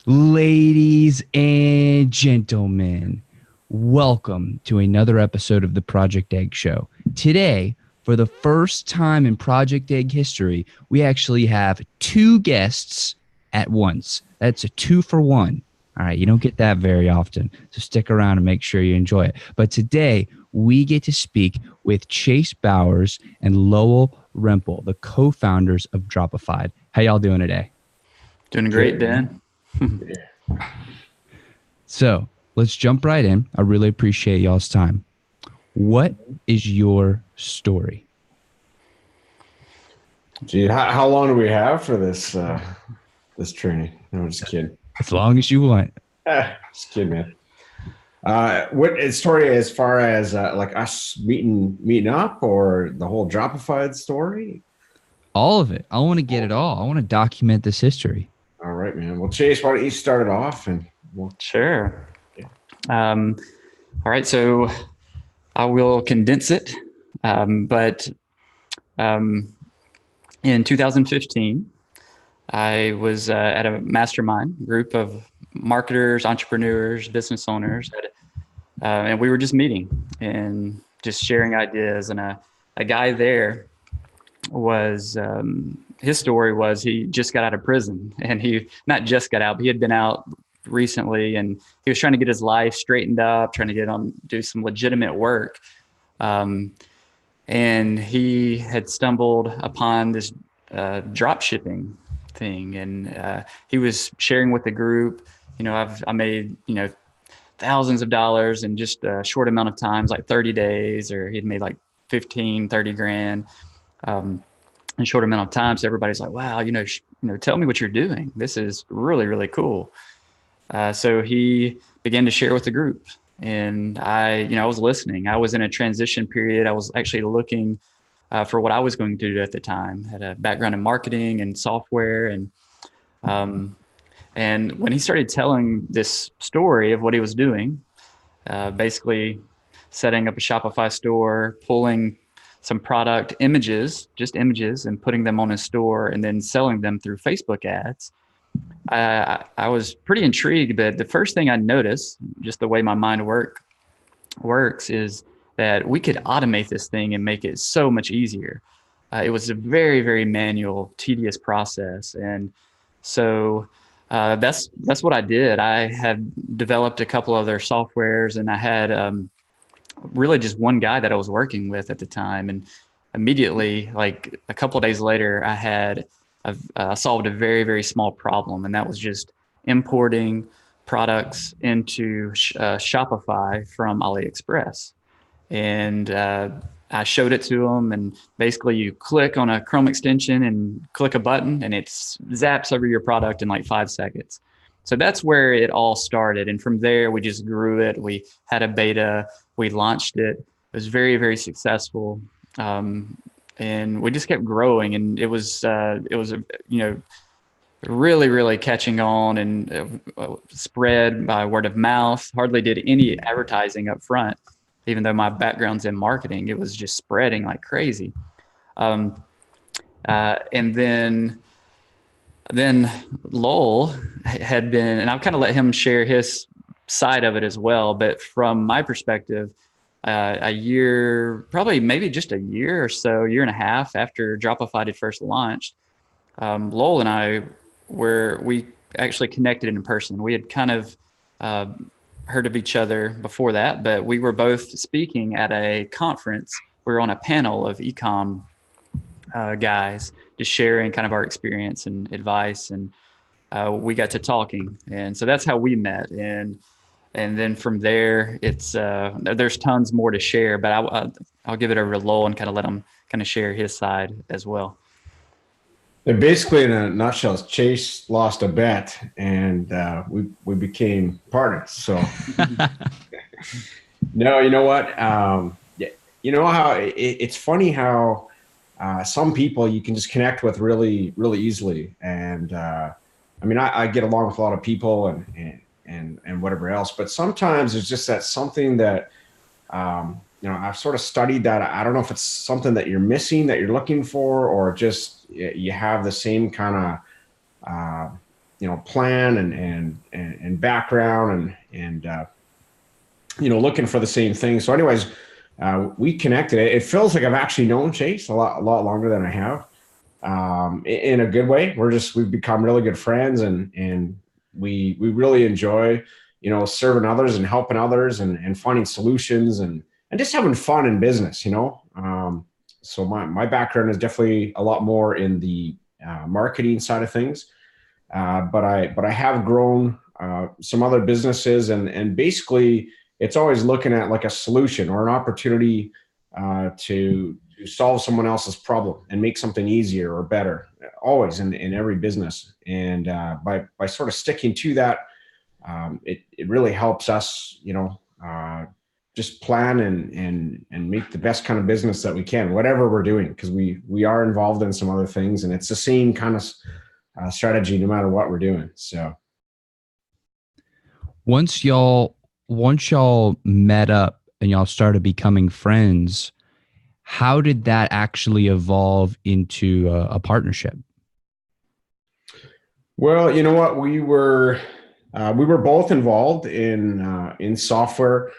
Ladies and gentlemen, welcome to another episode of the Project Egg Show. Today, for the first time in Project Egg history, we actually have two guests at once. That's a 2-for-1. All right, you don't get that very often, so stick around and make sure you enjoy it. But today, we get to speak with Chase Bowers and Lowell Rempel, the co-founders of Dropify. How y'all doing today? Doing great, Dan. So let's jump right in. I really appreciate y'all's time. What is your story? Gee, how long do we have for this this training? No, I'm just kidding. As long as you want. Just kidding, man. What story as far as like us meeting up, or the whole Dropified story? All of it. I want to get it all. I want to document this history. All right, man. Well, Chase, why don't you start it off? And Sure. All right, so I will condense it. But in 2015, I was at a mastermind group of marketers, entrepreneurs, business owners, and we were just meeting and just sharing ideas. And a guy there was his story was he just got out of prison, and he not just got out, but he had been out recently, and he was trying to get his life straightened up, trying to do some legitimate work. And he had stumbled upon this drop shipping thing, and he was sharing with the group, I made, thousands of dollars in just a short amount of times, like 30 days, or he'd made like 15, 30 grand in a short amount of time. So everybody's like, wow, tell me what you're doing. This is really, really cool. So he began to share with the group, and I was listening. I was in a transition period. I was actually looking for what I was going to do at the time. Had a background in marketing and software, and when he started telling this story of what he was doing, basically setting up a Shopify store, pulling some product images, just images, and putting them on his store, and then selling them through Facebook ads. I was pretty intrigued, but the first thing I noticed, just the way my mind works, is that we could automate this thing and make it so much easier. It was a very, very manual, tedious process, and so that's what I did. I had developed a couple other softwares, and I had really just one guy that I was working with at the time, and immediately, like a couple of days later, I had solved a very, very small problem, and that was just importing products into Shopify from AliExpress. And I showed it to them, and basically you click on a Chrome extension and click a button, and it zaps over your product in like 5 seconds. So that's where it all started. And from there, we just grew it. We had a beta. We launched it. It was very, very successful. And we just kept growing, and it was really, really catching on, and spread by word of mouth. Hardly did any advertising up front, even though my background's in marketing. It was just spreading like crazy. And then Lowell had been, and I've kind of let him share his side of it as well. But from my perspective, a year, probably maybe just a year or so, year and a half after Dropify had first launched, Lowell and I we actually connected in person. We had kind of heard of each other before that, but we were both speaking at a conference. We were on a panel of ecom guys, just sharing kind of our experience and advice, and we got to talking, and so that's how we met. And then from there, it's there's tons more to share, but I'll give it over to Lowell and kind of let him kind of share his side as well. And basically, in a nutshell, Chase lost a bet, and we became partners. So, no, you know what? You know how it's funny how some people you can just connect with really, really easily. And I mean, I get along with a lot of people and whatever else, but sometimes it's just that something that I've sort of studied that. I don't know if it's something that you're missing, that you're looking for, or just you have the same kind of plan and background and looking for the same thing. So anyways, we connected. It feels like I've actually known Chase a lot longer than I have, in a good way. We've become really good friends, and we really enjoy, serving others and helping others and finding solutions and just having fun in business. So my background is definitely a lot more in the marketing side of things. But I have grown some other businesses, and basically it's always looking at like a solution or an opportunity to solve someone else's problem and make something easier or better, always in every business. And by sort of sticking to that, it really helps us, just plan and make the best kind of business that we can, whatever we're doing, because we are involved in some other things, and it's the same kind of strategy no matter what we're doing. So once y'all met up and y'all started becoming friends, how did that actually evolve into a partnership? Well, you know what, we were both involved in software,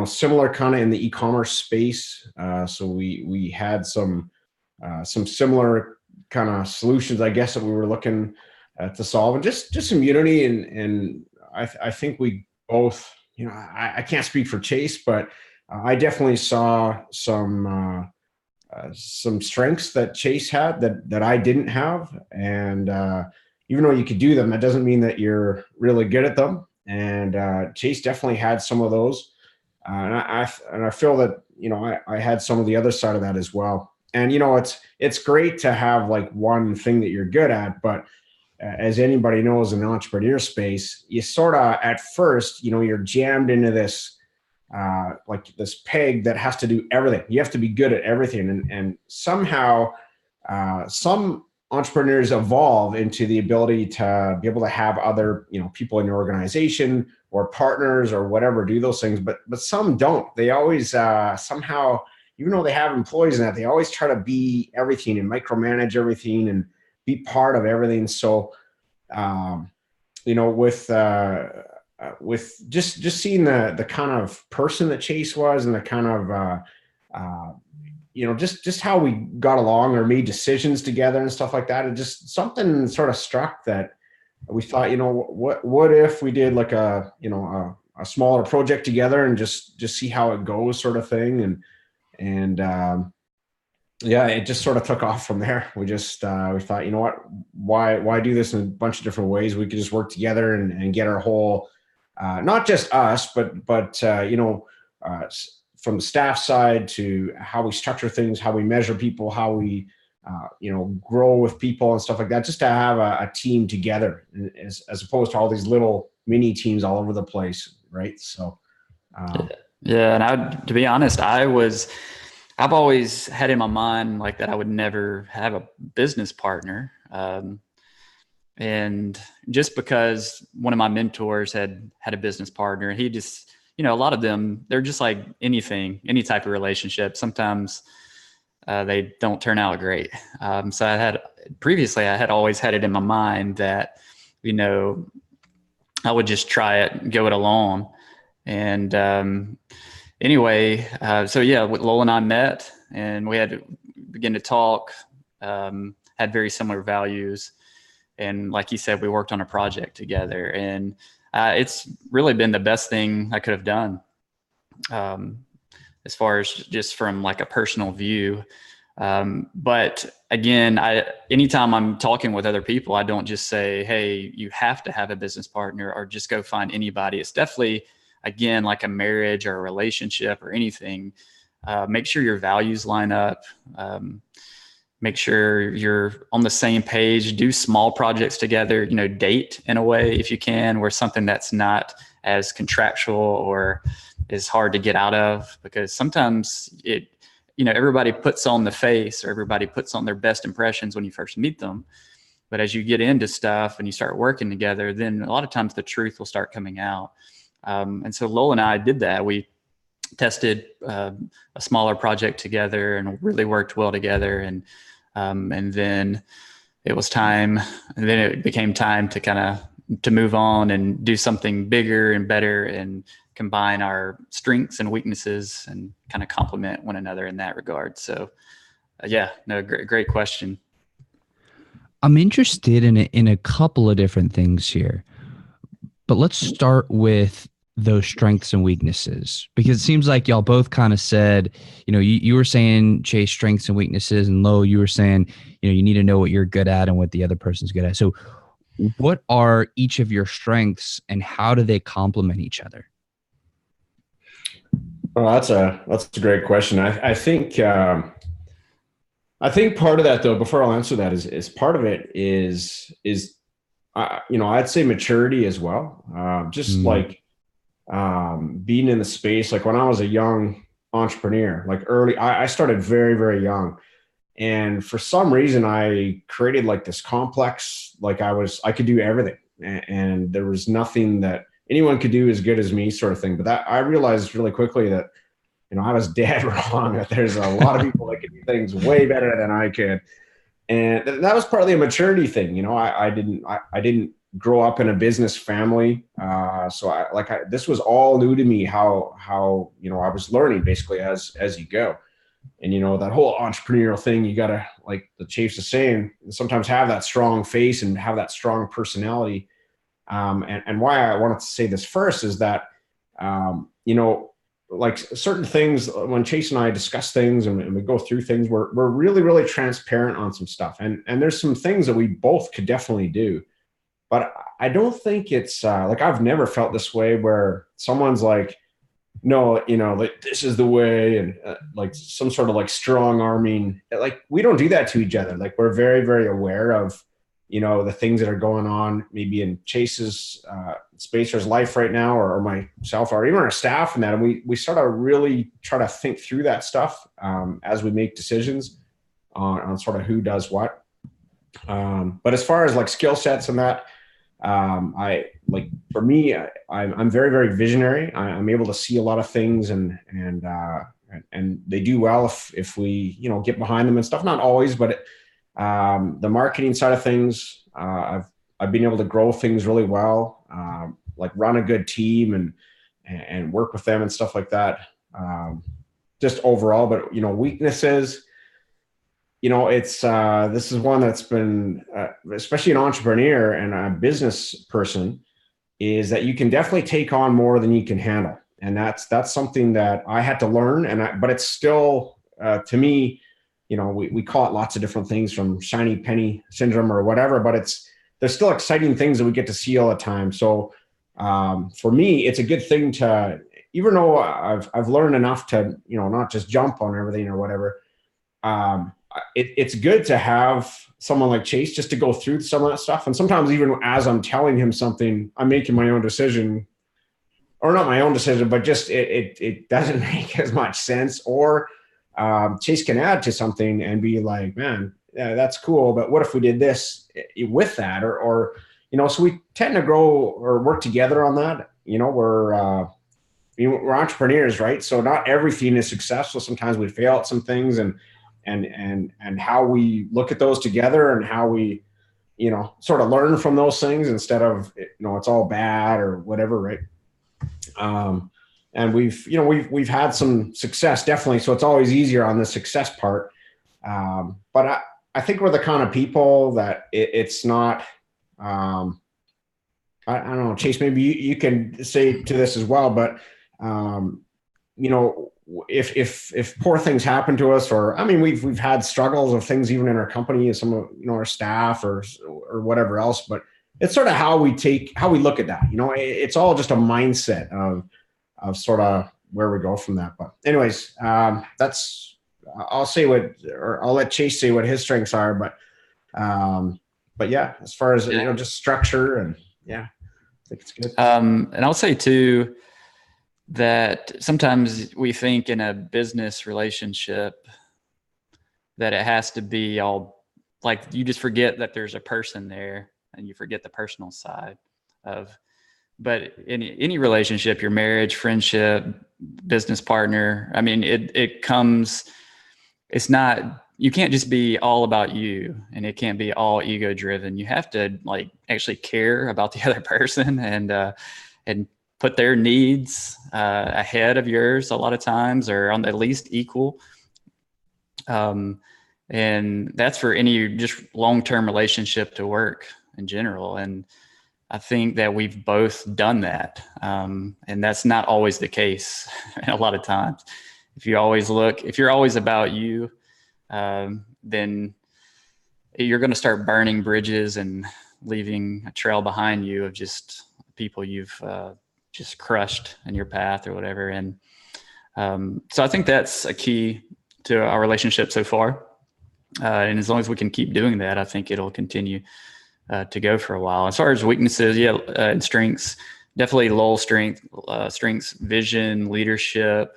similar kind of in the e-commerce space. So we had some similar kind of solutions, I guess, that we were looking to solve, and just some unity. And I think we both, I can't speak for Chase, but I definitely saw some strengths that Chase had that I didn't have. And even though you could do them, that doesn't mean that you're really good at them. And Chase definitely had some of those. And I feel that, I had some of the other side of that as well. And, it's great to have like one thing that you're good at, but as anybody knows in the entrepreneur space, you sort of, at first, you're jammed into this, like this peg that has to do everything. You have to be good at everything. And somehow, some entrepreneurs evolve into the ability to be able to have other, people in your organization or partners or whatever do those things, but some don't. They always somehow, even though they have employees and that, they always try to be everything and micromanage everything and be part of everything. So, with just seeing the kind of person that Chase was, and the kind of just how we got along or made decisions together and stuff like that. It just, something sort of struck that we thought, what if we did like a smaller project together and just see how it goes, sort of thing. And yeah, it just sort of took off from there. We thought, what, why do this in a bunch of different ways? We could just work together and get our whole, not just us, but from the staff side to how we structure things, how we measure people, how we, grow with people and stuff like that, just to have a team together, as opposed to all these little mini teams all over the place. Right. So, yeah. And to be honest, I've always had in my mind like that I would never have a business partner. And just because one of my mentors had a business partner, and he just, a lot of them, they're just like any type of relationship. Sometimes they don't turn out great. So I had always had it in my mind that, I would just try it, go it alone. And anyway, so yeah, Lowell and I met, and we had to begin to talk, had very similar values. And like you said, we worked on a project together, and it's really been the best thing I could have done, as far as just from like a personal view. But again, anytime I'm talking with other people, I don't just say, hey, you have to have a business partner, or just go find anybody. It's definitely, again, like a marriage or a relationship or anything. Make sure your values line up. Make sure you're on the same page. Do small projects together, date in a way, if you can, where something that's not as contractual or is hard to get out of, because sometimes everybody puts on the face, or everybody puts on their best impressions when you first meet them. But as you get into stuff and you start working together, then a lot of times the truth will start coming out. And so Lowell and I did that. We tested a smaller project together and really worked well together. And then it was time. And then it became time to to move on and do something bigger and better and combine our strengths and weaknesses and kind of complement one another in that regard. So great question. I'm interested in a couple of different things here, but let's start with those strengths and weaknesses, because it seems like y'all both kind of said, you were saying, Chase, strengths and weaknesses, and Lowell, you were saying, you need to know what you're good at and what the other person's good at. So what are each of your strengths and how do they complement each other? Well, that's a great question. I think part of that, though, before I'll answer that, is part of it is I'd say maturity as well. Just like being in the space, like when I was a young entrepreneur, like I started very, very young. And for some reason, I created like this complex, like I could do everything. And there was nothing that anyone could do as good as me, sort of thing. But I realized really quickly that, I was dead wrong, that there's a lot of people that could do things way better than I could. And that was partly a maturity thing. I didn't grow up in a business family. So this was all new to me, how I was learning basically as you go. And, that whole entrepreneurial thing, you got to, like the Chiefs is saying, sometimes have that strong face and have that strong personality. And why I wanted to say this first is that, like certain things, when Chase and I discuss things and we go through things, we're really, really transparent on some stuff. And there's some things that we both could definitely do. But I don't think it's like, I've never felt this way where someone's like, no, like this is the way, and like some sort of like strong arming. Like we don't do that to each other. Like we're very, very aware of, the things that are going on maybe in Chase's Spacer's life right now, or myself, or even our staff and that. And we sort of really try to think through that stuff as we make decisions on sort of who does what. But as far as like skill sets and that, for me, I'm very, very visionary. I'm able to see a lot of things and they do well if we, get behind them and stuff. Not always, but the marketing side of things, I've been able to grow things really well, like run a good team and work with them and stuff like that. Just overall, but weaknesses, it's this is one that's been especially an entrepreneur and a business person, is that you can definitely take on more than you can handle. And that's something that I had to learn. But it's still to me, we call it lots of different things, from shiny penny syndrome or whatever, but there's still exciting things that we get to see all the time. So for me, it's a good thing to, even though I've learned enough to, not just jump on everything or whatever. It's good to have someone like Chase just to go through some of that stuff. And sometimes even as I'm telling him something, I'm making my own decision, or not my own decision, but just it doesn't make as much sense. Or Chase can add to something and be like, man, yeah, that's cool, but what if we did this with that? Or so we tend to grow or work together on that. We're entrepreneurs, right? So not everything is successful. Sometimes we fail at some things, and how we look at those together and how we, sort of learn from those things instead of, it's all bad or whatever. Right. And we've had some success, definitely. So it's always easier on the success part. But I think we're the kind of people that it's not, I don't know, Chase, maybe you can say to this as well, but, if poor things happen to us, or, I mean, we've had struggles of things even in our company and some of, our staff or whatever else, but it's sort of how we look at that. It's all just a mindset of sort of where we go from that. But anyways, I'll let Chase say what his strengths are, but yeah, as far as, just structure and I think it's good. And I'll say too, that sometimes we think in a business relationship that it has to be all, like, you just forget that there's a person there and you forget the personal side of, but in any relationship, your marriage, friendship, business partner, I mean, it's not you can't just be all about you, and it can't be all ego driven. You have to like actually care about the other person and put their needs ahead of yours a lot of times, or on at least equal. And that's for any just long-term relationship to work in general. And I think that we've both done that. And that's not always the case a lot of times. If you're always about you, then you're going to start burning bridges and leaving a trail behind you of just people you've just crushed in your path or whatever. And so I think that's a key to our relationship so far. And as long as we can keep doing that, I think it'll continue to go for a while. As far as weaknesses, and strengths, definitely Lowell strengths, vision, leadership.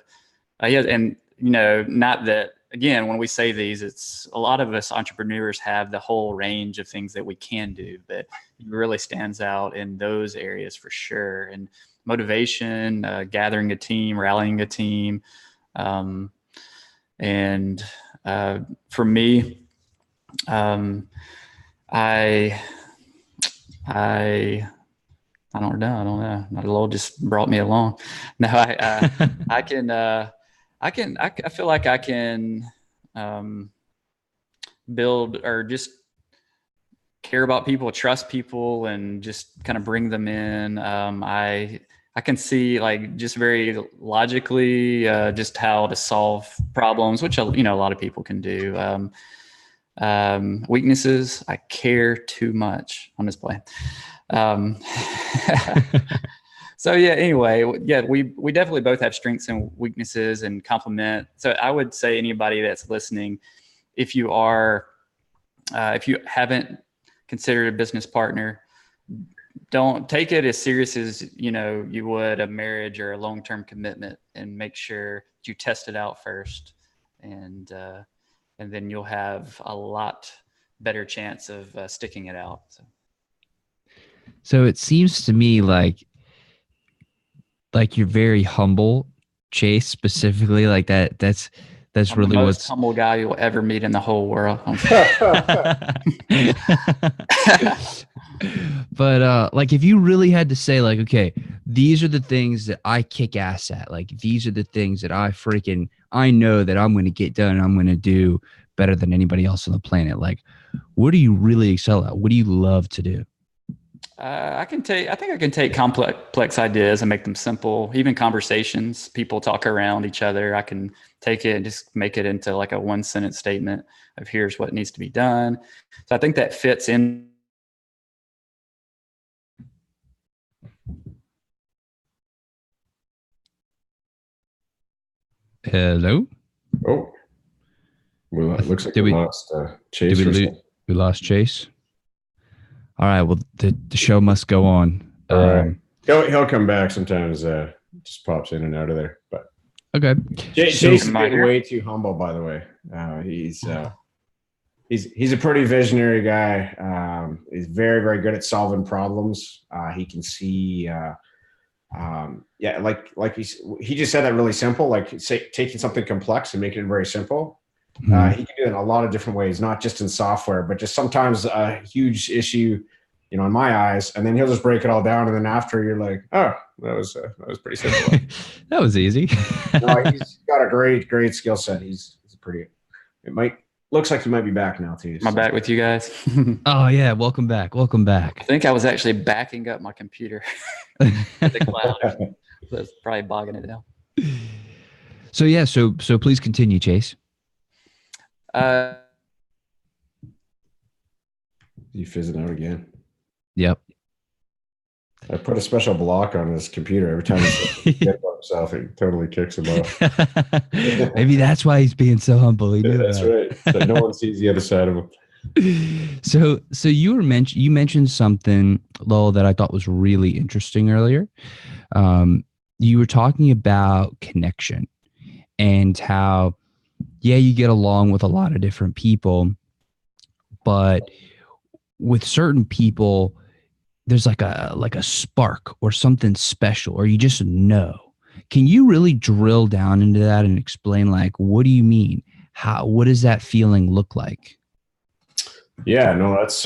And not that, again, when we say these, it's a lot of us entrepreneurs have the whole range of things that we can do, but it really stands out in those areas for sure. And motivation, gathering a team, rallying a team. And for me, I don't know. Lowell just brought me along. No, I feel like I can build or just care about people, trust people, and just kind of bring them in. I can see like just very logically just how to solve problems, which a lot of people can do. Weaknesses, I care too much on display. So anyway, we definitely both have strengths and weaknesses and complement. So I would say anybody that's listening, if you haven't considered a business partner, don't take it as serious as you would a marriage or a long-term commitment, and make sure you test it out first, and then you'll have a lot better chance of sticking it out. So it seems to me like you're very humble, Chase, specifically, like that. That's I'm really the most what's humble guy you'll ever meet in the whole world. But like, if you really had to say like, okay, these are the things that I kick ass at, like these are the things that I know that I'm going to get done and I'm going to do better than anybody else on the planet. Like, what do you really excel at? What do you love to do? I think I can take complex ideas and make them simple. Even conversations, people talk around each other. I can take it and just make it into like a 1-sentence statement of here's what needs to be done. So I think that fits in. Hello? Oh, well, it looks like we lost Chase. We lost Chase. All right. Well, the show must go on. All right. He'll come back sometimes. Just pops in and out of there. But okay. Chase is way too humble, by the way. He's a pretty visionary guy. He's very, very good at solving problems. He can see. Like he just said that really simple. Like taking something complex and making it very simple. He can do it in a lot of different ways, not just in software, but just sometimes a huge issue, in my eyes, and then he'll just break it all down. And then after you're like, oh, that was pretty simple. That was easy. No, he's got a great skill set. Looks like he might be back now too. Am I back with you guys? Oh yeah. Welcome back. I think I was actually backing up my computer. The cloud. That's probably bogging it down. So please continue, Chase. You fizzing out again? Yep. I put a special block on his computer every time he gets himself. It totally kicks him off. Maybe that's why he's being so humble. That's right. So no one sees the other side of him. So you mentioned something, Lowell, that I thought was really interesting earlier. You were talking about connection and how, you get along with a lot of different people, but with certain people, there's like a spark or something special, or you just know. Can you really drill down into that and explain, like, what do you mean? what does that feeling look like? Yeah, no, that's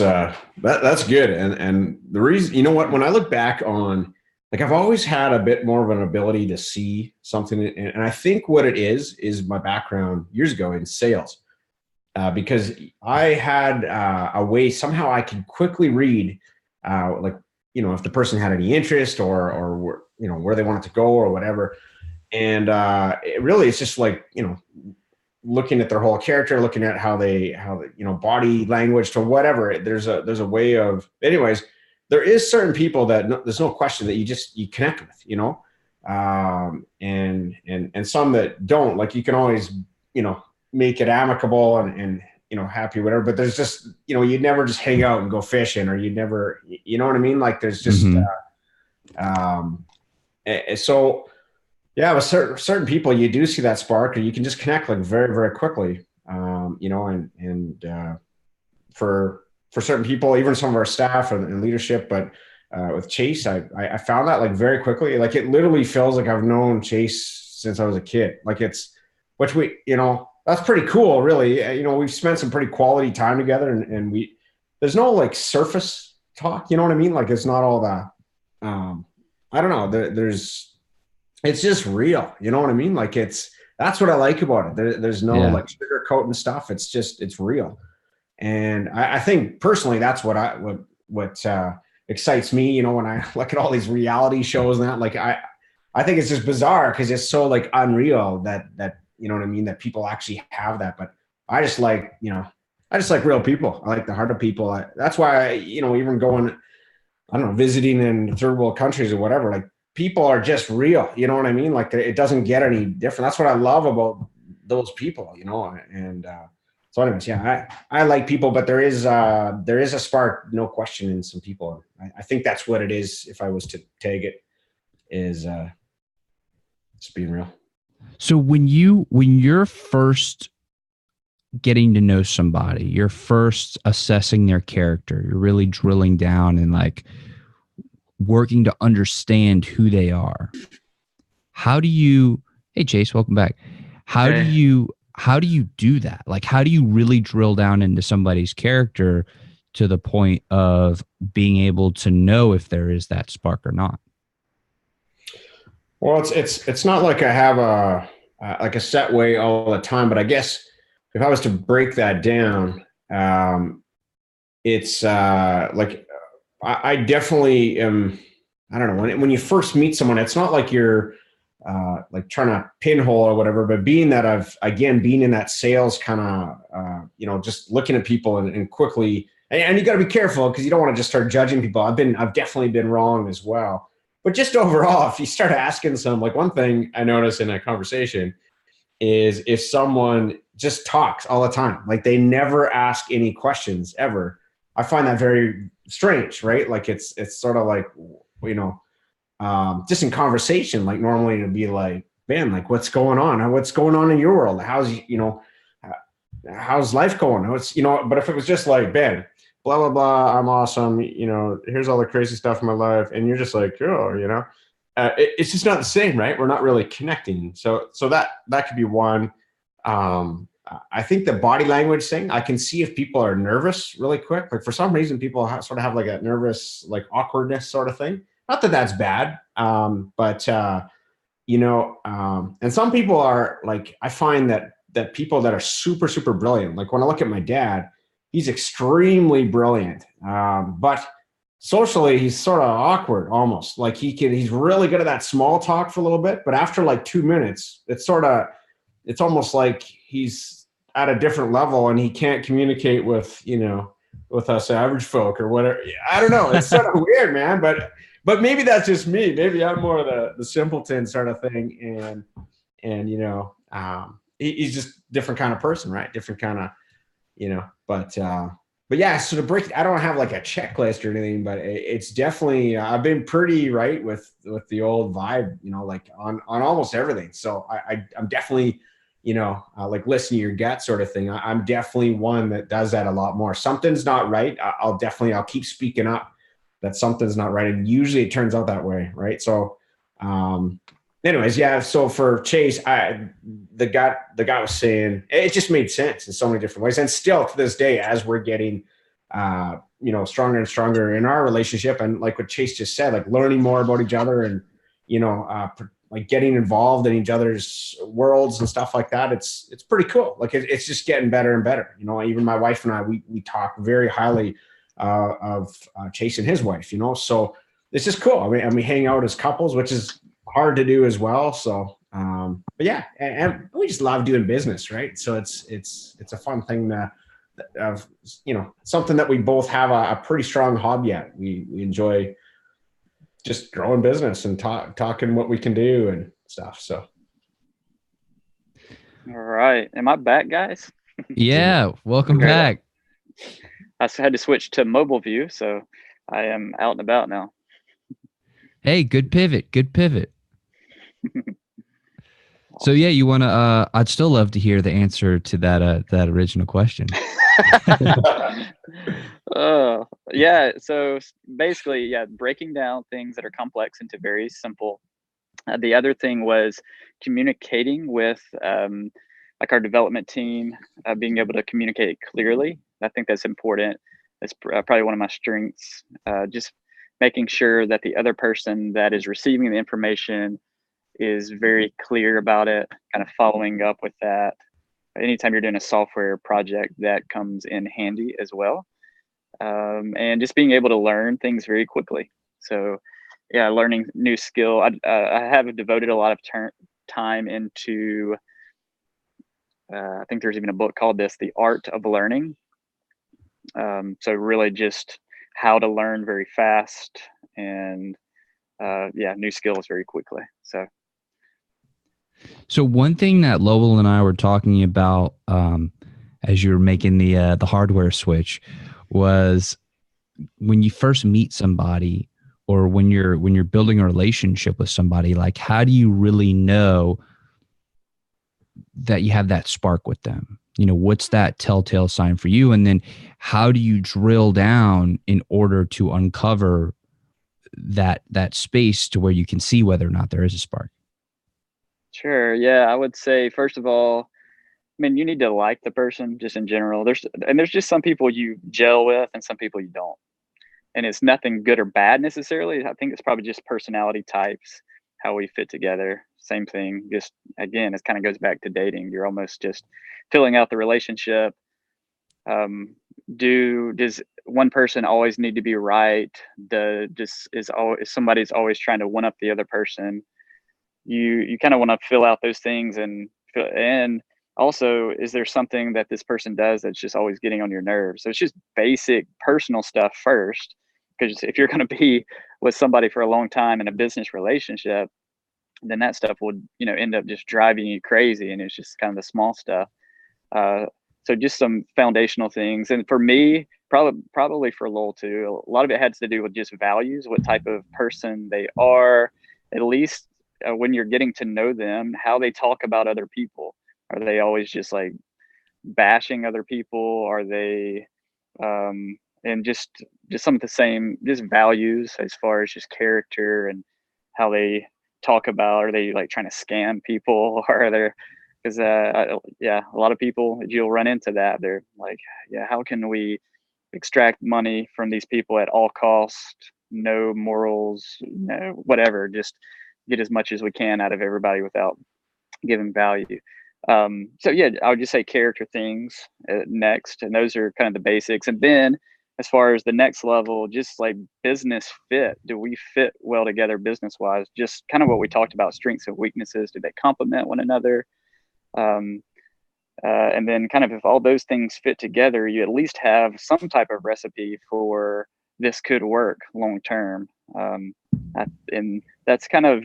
good. And the reason, you know what, when I look back on, like, I've always had a bit more of an ability to see something. And I think what it is my background years ago in sales. Because I had a way, somehow I could quickly read, like, if the person had any interest or where they wanted to go or whatever. And it really, it's just like, looking at their whole character, looking at how they body language to whatever. There's a way of, anyways. There is certain people that there's no question that you connect with, and some that don't. Like, you can always make it amicable and happy, whatever. But there's just you'd never just hang out and go fishing, or you'd never, you know what I mean? Like, there's just so. Yeah, with certain people, you do see that spark, or you can just connect like very, very quickly. For certain people, even some of our staff and leadership, but with Chase, I found that like very quickly. Like, it literally feels like I've known Chase since I was a kid. Like, which that's pretty cool, really. We've spent some pretty quality time together, and there's no like surface talk. You know what I mean? Like, it's not all that. I don't know. It's just real. You know what I mean? Like, that's what I like about it. There's no like sugarcoat and stuff. It's real. And I think personally, that's what excites me. When I look at all these reality shows and that, like, I think it's just bizarre because it's so like unreal that you know what I mean, that people actually have that. But I just like real people. I like the heart of people. That's why even going, I don't know, visiting in third world countries or whatever, like, people are just real. You know what I mean? Like, it doesn't get any different. That's what I love about those people, and so anyways, yeah, I like people, but there is a spark, no question, in some people. I think that's what it is. If I was to tag it, is just being real. So when you're first getting to know somebody, you're first assessing their character, you're really drilling down and like working to understand who they are. Hey Chase, welcome back. How do you do that? Like, how do you really drill down into somebody's character to the point of being able to know if there is that spark or not? Well, it's not like I have a set way all the time, but I guess if I was to break that down, it's like, I definitely am. I don't know, when you first meet someone, it's not like you're like trying to pinhole or whatever, but being that I've been in that sales kind of just looking at people and quickly, and you got to be careful because you don't want to just start judging people. I've definitely been wrong as well. But just overall, if you start asking like, one thing I notice in a conversation is if someone just talks all the time, like they never ask any questions ever. I find that very strange, right? Like, it's sort of like, just in conversation, like normally it'd be like, man, like, what's going on? What's going on in your world? How's life going? But if it was just like, Ben, blah, blah, blah, I'm awesome. Here's all the crazy stuff in my life. And you're just like, oh, it's just not the same, right? We're not really connecting. So that could be one. I think the body language thing, I can see if people are nervous really quick. Like, for some reason, people sort of have like a nervous, like, awkwardness sort of thing. Not that that's bad, but and some people are like, I find that people that are super, super brilliant. Like, when I look at my dad, he's extremely brilliant, but socially he's sort of awkward almost. Like, he's really good at that small talk for a little bit, but after like 2 minutes, it's almost like he's at a different level and he can't communicate with us average folk or whatever. I don't know. It's sort of weird, man. But maybe that's just me. Maybe I'm more of the simpleton sort of thing. And he's just different kind of person, right? Different kind of, but yeah, so to break, I don't have like a checklist or anything, but it's definitely, I've been pretty right with the old vibe, like on almost everything. So I'm definitely, like, listen to your gut sort of thing. I'm definitely one that does that a lot more. Something's not right. I'll keep speaking up that something's not right. And usually it turns out that way. Right. So, anyways, yeah. So for Chase, the guy was saying it just made sense in so many different ways, and still to this day, as we're getting, stronger and stronger in our relationship, and like what Chase just said, like learning more about each other, and like getting involved in each other's worlds and stuff like that. It's pretty cool. Like it's just getting better and better. Even my wife and I, we talk very highly of Chase and his wife. So it's just cool. I mean, and we hang out as couples, which is hard to do as well. So, but yeah, and we just love doing business, right? So it's a fun thing of something that we both have a pretty strong hobby at. We enjoy just growing business and talking what we can do and stuff. So, all right, am I back, guys? Yeah, welcome back. I had to switch to mobile view, so I am out and about now. Hey, good pivot. So yeah, you want to? I'd still love to hear the answer to that original question. Yeah. So basically, yeah, breaking down things that are complex into very simple. The other thing was communicating with like our development team, being able to communicate clearly. I think that's important. That's probably one of my strengths. Just making sure that the other person that is receiving the information is very clear about it, kind of following up with that. Anytime you're doing a software project, that comes in handy as well. And just being able to learn things very quickly. So yeah, learning new skill. I have devoted a lot of time into, I think there's even a book called this, The Art of Learning. So really just how to learn very fast and new skills very quickly. So one thing that Lowell and I were talking about as you were making the hardware switch was when you first meet somebody, or when you're building a relationship with somebody, like how do you really know that you have that spark with them? What's that telltale sign for you? And then how do you drill down in order to uncover that space to where you can see whether or not there is a spark? Sure. Yeah, I would say first of all, I mean, you need to like the person just in general. There's just some people you gel with and some people you don't. And it's nothing good or bad necessarily. I think it's probably just personality types, how we fit together. Same thing. Just again, it kind of goes back to dating. You're almost just filling out the relationship. Does one person always need to be right? Is somebody's always trying to one up the other person? You kind of want to fill out those things, and also, is there something that this person does that's just always getting on your nerves? So it's just basic personal stuff first, because if you're going to be with somebody for a long time in a business relationship, then that stuff would end up just driving you crazy, and it's just kind of the small stuff. So just some foundational things, and for me, probably for Lowell too, a lot of it has to do with just values, what type of person they are, at least when you're getting to know them, how they talk about other people. Are they always just like bashing other people? Are they and just some of the same just values as far as just character and how they talk about, are they like trying to scam people, or are there, because a lot of people, you'll run into that. They're like, yeah, how can we extract money from these people at all costs, no morals, no whatever, just get as much as we can out of everybody without giving value. So yeah, I would just say character things next, and those are kind of the basics. And then as far as the next level, just like business fit, do we fit well together business wise? Just kind of what we talked about, strengths and weaknesses, do they complement one another? And then kind of if all those things fit together, you at least have some type of recipe for this could work long term. And that's kind of,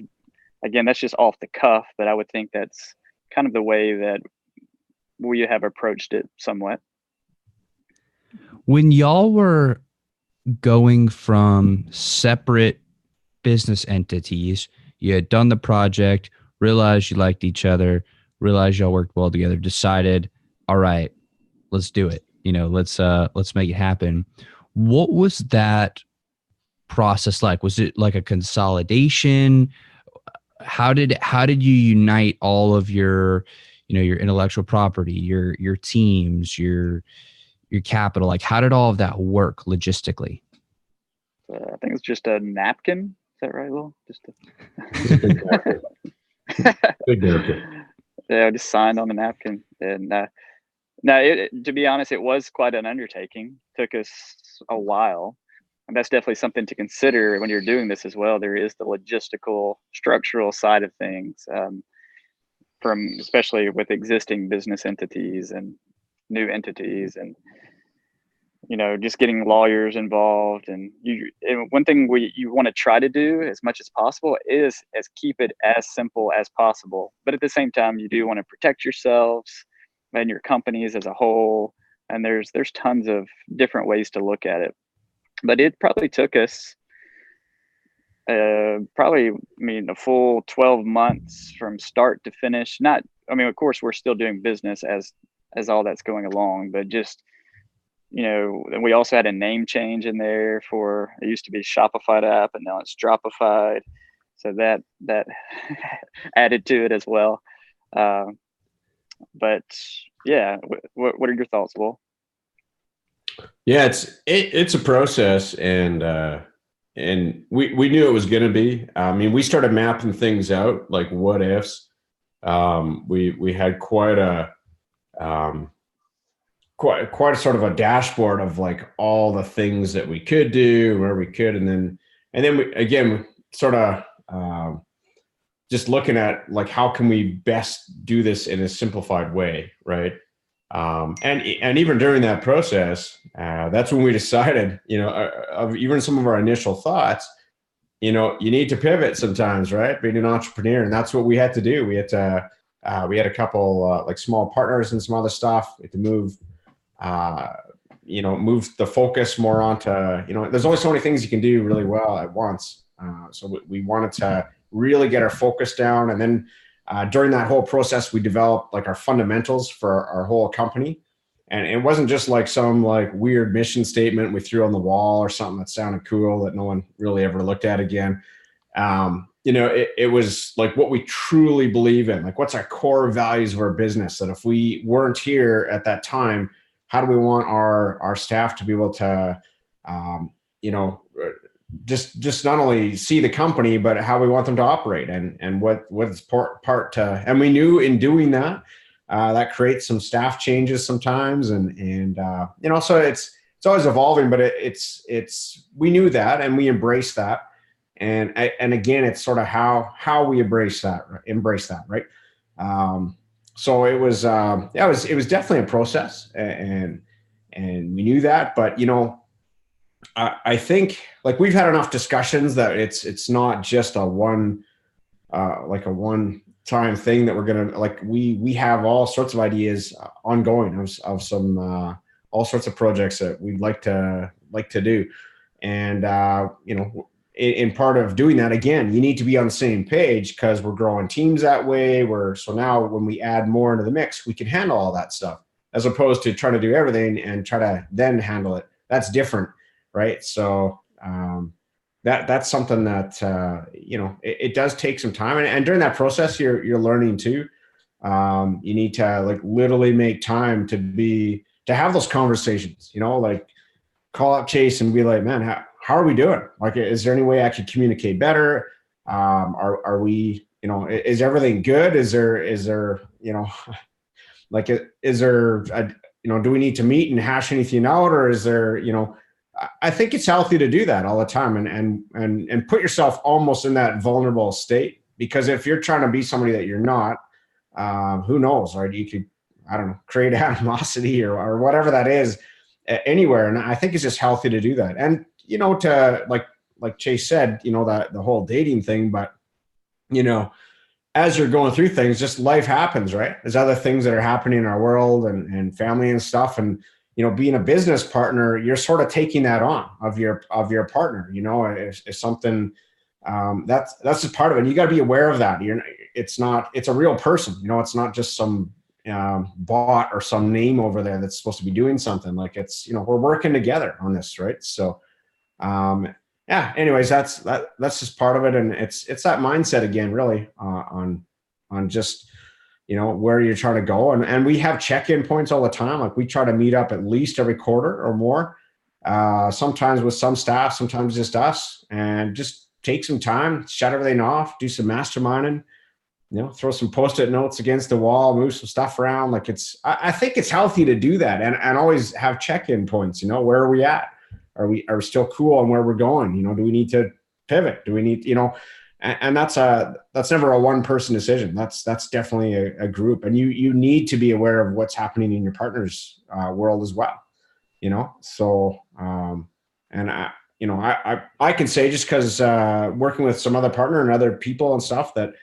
again, that's just off the cuff, but I would think that's kind of the way that we have approached it somewhat. When y'all were going from separate business entities, you had done the project, realized you liked each other, realized y'all worked well together, decided, all right, let's do it. Let's make it happen. What was that process like? Was it like a consolidation? how did you unite all of your, your intellectual property, your teams, your capital? Like, how did all of that work logistically? I think it's just a napkin. Is that right, Will? Just Good napkin. Yeah, I just signed on the napkin. And no, to be honest, it was quite an undertaking. Took us a while. And that's definitely something to consider when you're doing this as well. There is the logistical, structural side of things, from especially with existing business entities and new entities, and just getting lawyers involved. And one thing you want to try to do as much as possible is keep it as simple as possible. But at the same time, you do want to protect yourselves and your companies as a whole. And there's tons of different ways to look at it. But it probably took us a full 12 months from start to finish. Of course, we're still doing business as all that's going along, but just, we also had a name change in there for, it used to be Shopify app and now it's Dropified. So that added to it as well. But yeah, what are your thoughts, Will? Yeah, it's a process, and we knew it was going to be. I mean, we started mapping things out, like what ifs. We had quite a sort of a dashboard of like all the things that we could do, where we could, and then we again sort of just looking at like how can we best do this in a simplified way, right? And even during that process, that's when we decided, even some of our initial thoughts, you need to pivot sometimes, right? Being an entrepreneur, and that's what we had to do. We had to, we had a couple like small partners and some other stuff. We had to move the focus more onto, there's only so many things you can do really well at once. So we wanted to really get our focus down, and then during that whole process, we developed like our fundamentals for our whole company. And it wasn't just like some like weird mission statement we threw on the wall or something that sounded cool that no one really ever looked at again. It was like what we truly believe in, like what's our core values of our business, that if we weren't here at that time, how do we want our staff to be able to, just not only see the company, but how we want them to operate, and what's part to, and we knew in doing that, that creates some staff changes sometimes. And so it's always evolving, but we knew that, and we embraced that. And again, it's sort of how we embrace that, right? So it was definitely a process, and we knew that, but I think like we've had enough discussions that it's not just a one time thing that we're gonna, like, we have all sorts of ideas ongoing of some all sorts of projects that we'd like to do. And in part of doing that, again, you need to be on the same page, because we're growing teams that way. So now when we add more into the mix, we can handle all that stuff, as opposed to trying to do everything and try to then handle it. That's different, right? So that's something that it does take some time, and during that process, you're learning too. You need to like literally make time to have those conversations. Like call up Chase and be like, man, how are we doing? Like, is there any way I could communicate better? Are we, is everything good? Is there like, is there do we need to meet and hash anything out, or is there, I think it's healthy to do that all the time, and put yourself almost in that vulnerable state, because if you're trying to be somebody that you're not, who knows, right? You could, I don't know, create animosity or whatever that is anywhere. And I think it's just healthy to do that. And, to like Chase said, that the whole dating thing, but, as you're going through things, just life happens, right? There's other things that are happening in our world and family and stuff. And, being a business partner, you're sort of taking that on of your partner, if something, that's just part of it. And you got to be aware of that. It's a real person, it's not just some bot or some name over there that's supposed to be doing something. Like, it's, we're working together on this, right? So, yeah, anyways, that's just part of it. And it's that mindset again, really, on just, where you're trying to go. And we have check-in points all the time. Like we try to meet up at least every quarter or more, sometimes with some staff, sometimes just us, and just take some time, shut everything off, do some masterminding, throw some Post-it notes against the wall, move some stuff around. Like I think it's healthy to do that, and always have check-in points. Where are we at? Are we still cool on where we're going? Do we need to pivot? Do we need, and that's never a one person decision. That's definitely a group, and you need to be aware of what's happening in your partner's world as well. So and I can say, just because working with some other partner and other people and stuff, that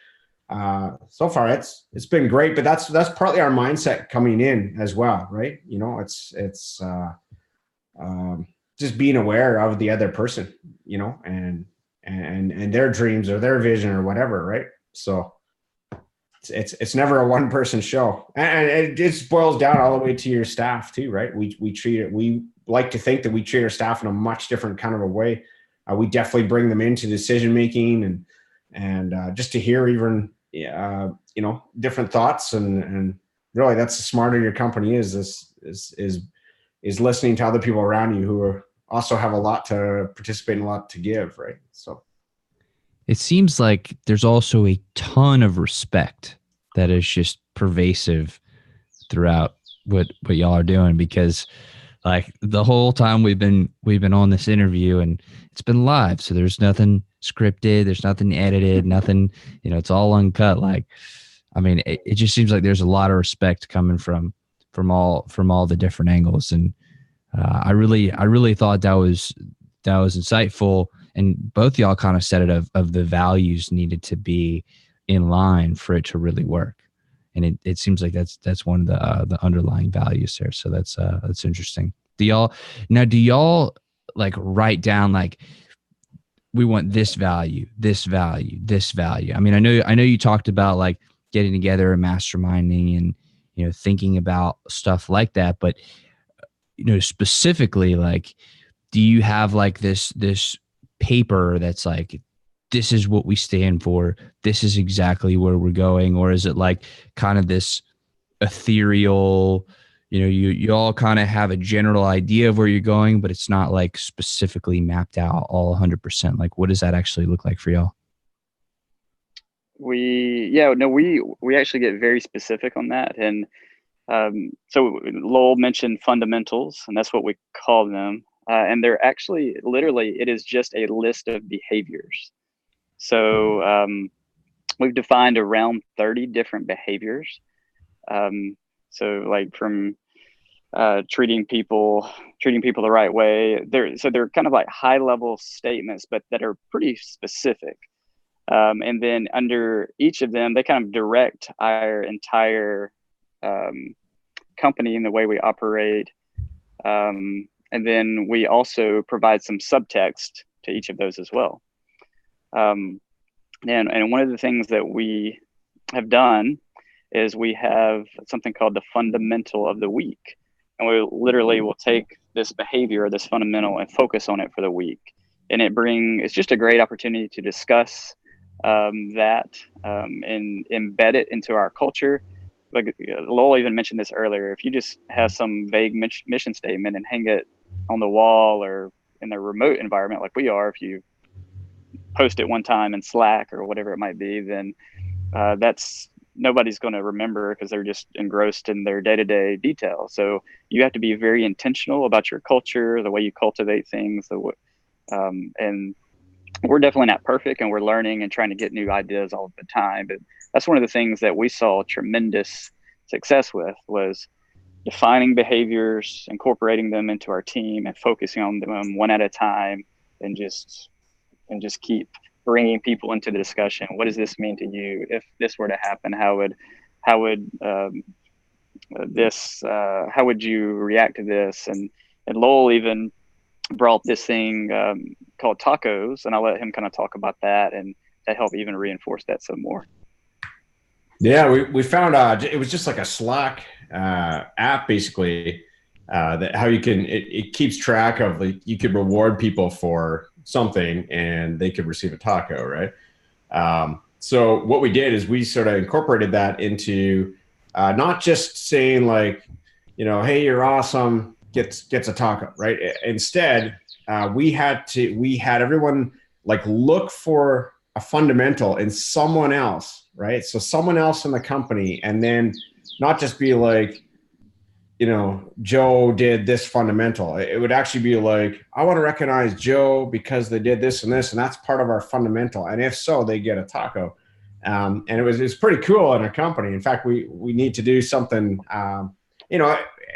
so far it's been great. But that's partly our mindset coming in as well, right? It's just being aware of the other person, and their dreams or their vision or whatever, right? So it's never a one person show, and it just boils down all the way to your staff too, right? We like to think that we treat our staff in a much different kind of a way. We definitely bring them into decision making, and just to hear even different thoughts, and really that's the smarter your company is listening to other people around you who also have a lot to participate and a lot to give, right? So it seems like there's also a ton of respect that is just pervasive throughout what y'all are doing, because like the whole time we've been on this interview, and it's been live, so there's nothing scripted, there's nothing edited, nothing, it's all uncut. Like, I mean, it just seems like there's a lot of respect coming from all the different angles, and I really thought that was insightful, and both y'all kind of said it of the values needed to be in line for it to really work, and it seems like that's one of the underlying values there. So that's interesting. Do y'all like write down like, we want this value, this value, this value? I mean, I know you talked about like getting together and masterminding and thinking about stuff like that, but specifically, like, do you have like this paper that's like, this is what we stand for, this is exactly where we're going? Or is it like kind of this ethereal, you all kind of have a general idea of where you're going, but it's not like specifically mapped out all 100%? Like, what does that actually look like for y'all? We actually get very specific on that. And so Lowell mentioned fundamentals, and that's what we call them. And they're actually, literally, it is just a list of behaviors. So we've defined around 30 different behaviors. So like from treating people the right way. They're kind of like high level statements, but that are pretty specific. And then under each of them, they kind of direct our entire company and the way we operate. And then we also provide some subtext to each of those as well. And one of the things that we have done is we have something called the fundamental of the week. And we literally will take this behavior, this fundamental, and focus on it for the week. And it's just a great opportunity to discuss that and embed it into our culture. Like Lowell even mentioned this earlier, if you just have some vague mission statement and hang it on the wall or in a remote environment like we are, if you post it one time in Slack or whatever it might be, then nobody's going to remember because they're just engrossed in their day-to-day details. So you have to be very intentional about your culture, the way you cultivate things, and we're definitely not perfect, and we're learning and trying to get new ideas all the time. But that's one of the things that we saw tremendous success with, was defining behaviors, incorporating them into our team, and focusing on them one at a time, and just keep bringing people into the discussion. What does this mean to you? If this were to happen, how would you react to this? And Lowell even brought this thing called tacos, and I'll let him kind of talk about that, and that help even reinforce that some more. Yeah, we found it was just like a Slack app, basically, that how you can, it keeps track of, like, you could reward people for something and they could receive a taco, right? So what we did is we sort of incorporated that into not just saying like, hey, you're awesome, gets a taco, right? Instead, we had everyone like look for a fundamental in someone else, right? So someone else in the company, and then not just be like, Joe did this fundamental. It would actually be like, I want to recognize Joe because they did this and this, and that's part of our fundamental. And if so, they get a taco. And it's pretty cool in a company. In fact, we need to do something.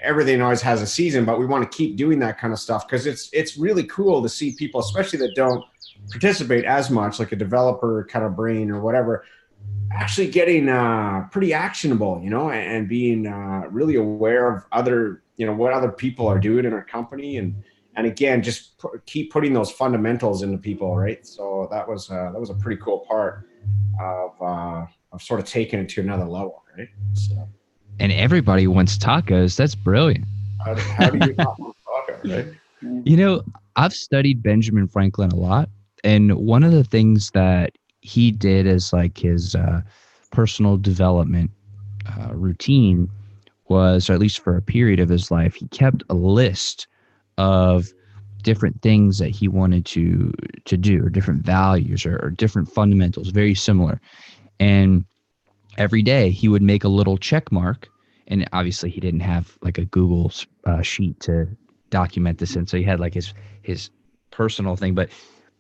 Everything always has a season, but we want to keep doing that kind of stuff because it's really cool to see people, especially that don't participate as much, like a developer kind of brain or whatever, actually getting pretty actionable, and being really aware of other, what other people are doing in our company, and again, just keep putting those fundamentals into people, right? So that was a pretty cool part of sort of taking it to another level, right? So, And everybody wants tacos. That's brilliant. how do you not want taco, right? I've studied Benjamin Franklin a lot, and one of the things that he did as like his personal development routine was, or at least for a period of his life, he kept a list of different things that he wanted to do, or different values, or different fundamentals, very similar. And every day he would make a little check mark. And obviously he didn't have like a Google sheet to document this in, so he had like his personal thing, but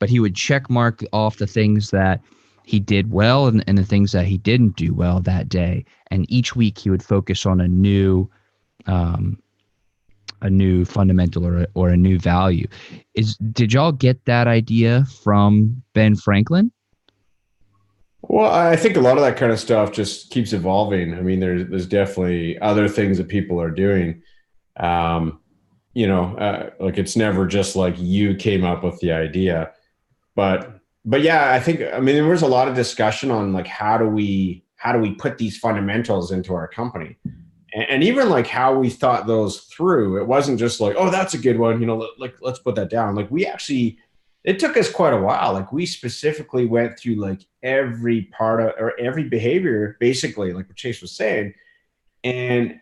he would check mark off the things that he did well, and the things that he didn't do well that day. And each week he would focus on a new fundamental, or a new value. Did y'all get that idea from Ben Franklin? Well, I think a lot of that kind of stuff just keeps evolving. I mean, there's definitely other things that people are doing. Like it's never just like you came up with the idea, but yeah, I mean, there was a lot of discussion on like how do we put these fundamentals into our company, and even like how we thought those through. It wasn't just like, oh, that's a good one, like let's put that down. Like we actually, it took us quite a while. Like we specifically went through like every part of, or every behavior, basically, like what Chase was saying, and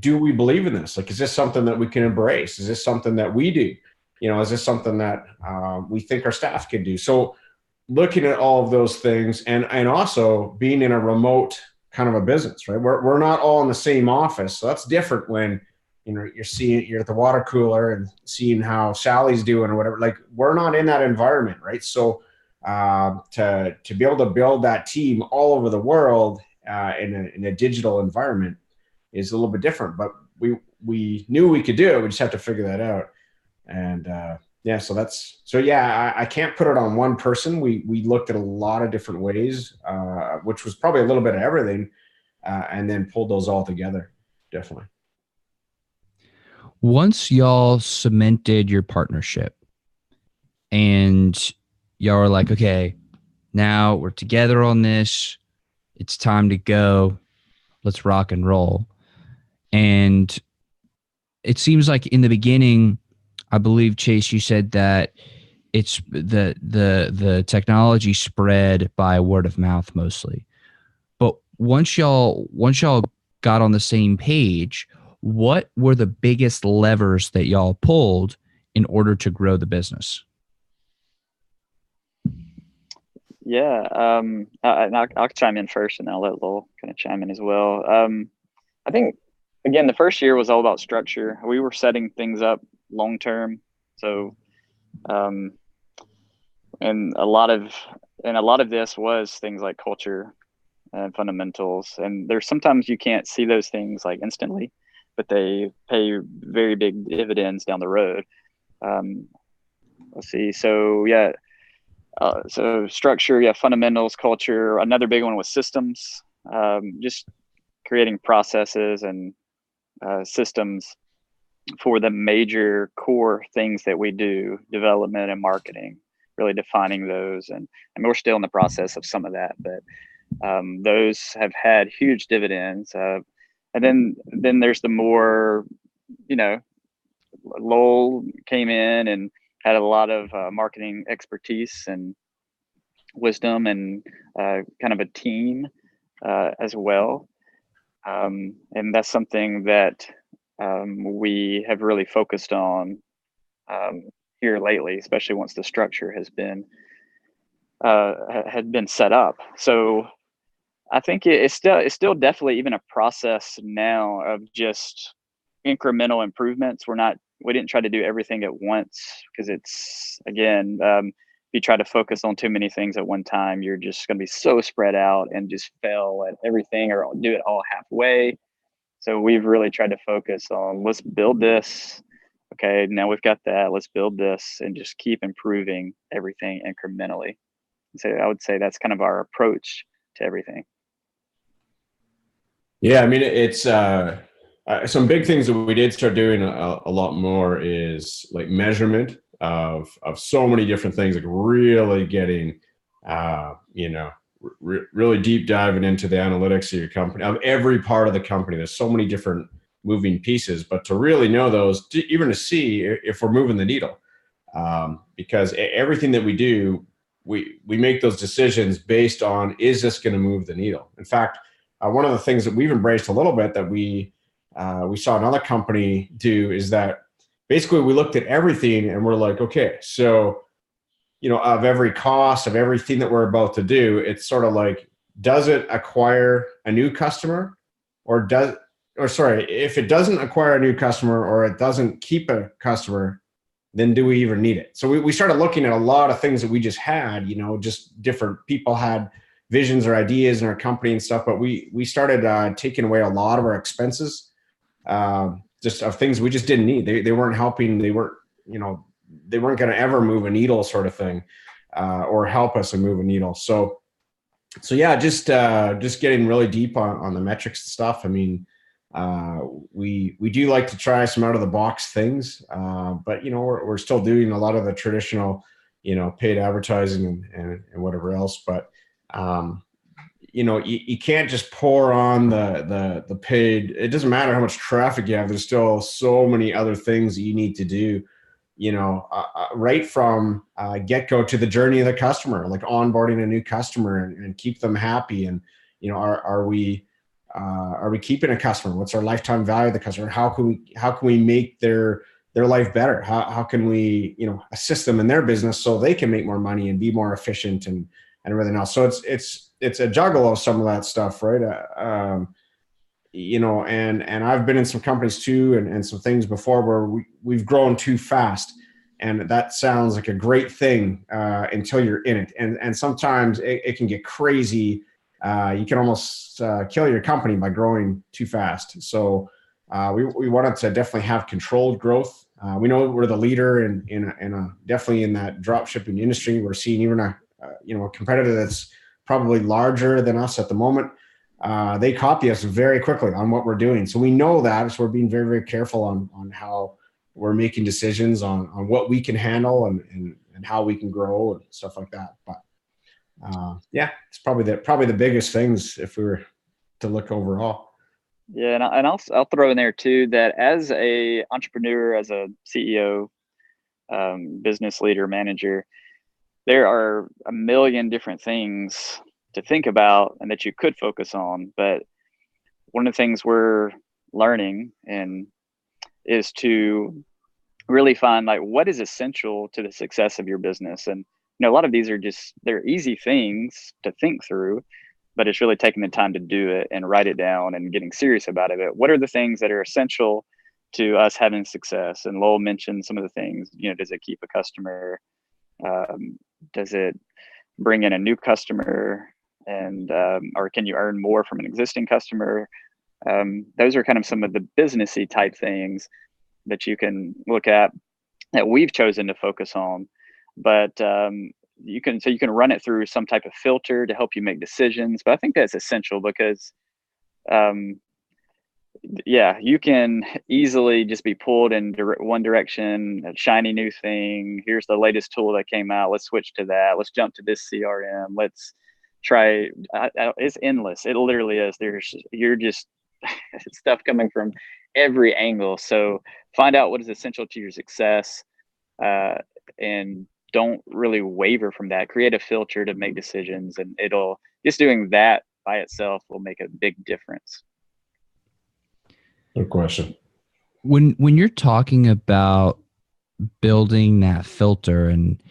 do we believe in this? Like, is this something that we can embrace? Is this something that we do? Is this something that we think our staff can do? So looking at all of those things, and also being in a remote kind of a business, right? We're not all in the same office. So that's different when, you're at the water cooler and seeing how Sally's doing or whatever. Like we're not in that environment, right? So to be able to build that team all over the world in a digital environment is a little bit different, but we knew we could do it. We just have to figure that out. And I can't put it on one person. We looked at a lot of different ways, which was probably a little bit of everything, and then pulled those all together. Definitely. Once y'all cemented your partnership and y'all were like, okay, now we're together on this, it's time to go, let's rock and roll. And it seems like in the beginning, I believe, Chase, you said that it's the technology spread by word of mouth mostly. But once y'all got on the same page, what were the biggest levers that y'all pulled in order to grow the business? Yeah, I'll chime in first, and then I'll let Lowell kind of chime in as well. I think, again, the first year was all about structure. We were setting things up long term, so and a lot of this was things like culture and fundamentals. And there's sometimes you can't see those things like instantly, but they pay very big dividends down the road. Let's see. So yeah. So structure, yeah, fundamentals, culture. Another big one was systems, just creating processes and systems for the major core things that we do, development and marketing, really defining those. And we're still in the process of some of that, but those have had huge dividends. And then there's the more, Lowell came in and had a lot of marketing expertise and wisdom, and kind of a team as well. And that's something that we have really focused on here lately, especially once the structure has been had been set up. So I think it's still definitely even a process now of just incremental improvements. We didn't try to do everything at once, because it's, again, if you try to focus on too many things at one time, you're just going to be so spread out and just fail at everything, or do it all halfway. So we've really tried to focus on, let's build this. Okay, now we've got that. Let's build this and just keep improving everything incrementally. So I would say that's kind of our approach to everything. Yeah, I mean, it's some big things that we did start doing a lot more is like measurement of so many different things, like really getting, really deep diving into the analytics of your company, of every part of the company. There's so many different moving pieces, but to really know those, even to see if we're moving the needle, because everything that we do, we make those decisions based on, is this going to move the needle? In fact, one of the things that we've embraced a little bit that we saw another company do is that basically we looked at everything and we're like, okay, so, of every cost of everything that we're about to do, it's sort of like, does it acquire a new customer, or if it doesn't acquire a new customer or it doesn't keep a customer, then do we even need it? So we started looking at a lot of things that we just had, just different people had visions or ideas in our company and stuff, but we started taking away a lot of our expenses, just of things we just didn't need. They weren't helping. They weren't going to ever move a needle, sort of thing, or help us to move a needle. So yeah, just getting really deep on the metrics and stuff. I mean, we do like to try some out of the box things, but we're still doing a lot of the traditional, paid advertising and whatever else. But you can't just pour on the paid. It doesn't matter how much traffic you have. There's still so many other things that you need to do, right from get-go to the journey of the customer, like onboarding a new customer and keep them happy. And, are we keeping a customer? What's our lifetime value of the customer? How can we make their life better? How can we, assist them in their business so they can make more money and be more efficient and everything else? So it's a juggle of some of that stuff, right? And I've been in some companies too, and some things before where we've grown too fast, and that sounds like a great thing until you're in it, and sometimes it can get crazy. You can almost kill your company by growing too fast. So we wanted to definitely have controlled growth. We know we're the leader in definitely in that drop shipping industry. We're seeing even a competitor that's probably larger than us at the moment. They copy us very quickly on what we're doing. So we know that. So we're being very, very careful on how we're making decisions on what we can handle and how we can grow and stuff like that. But yeah, it's probably the biggest things if we were to look overall. Yeah, and I'll throw in there too that as a entrepreneur, as a CEO, business leader, manager, there are a million different things to think about and that you could focus on. But one of the things we're learning is to really find like what is essential to the success of your business. And a lot of these they're easy things to think through, but it's really taking the time to do it and write it down and getting serious about it. What are the things that are essential to us having success? And Lowell mentioned some of the things. Does it keep a customer? Does it bring in a new customer? And or can you earn more from an existing customer? Those are kind of some of the businessy type things that you can look at that we've chosen to focus on. But you can run it through some type of filter to help you make decisions. But I think that's essential because you can easily just be pulled in one direction, a shiny new thing. Here's the latest tool that came out. Let's switch to that. Let's jump to this CRM. Let's try. It's endless. It literally is. You're just stuff coming from every angle. So find out what is essential to your success. and don't really waver from that. Create a filter to make decisions, and just doing that by itself will make a big difference. Good question. When you're talking about building that filter, and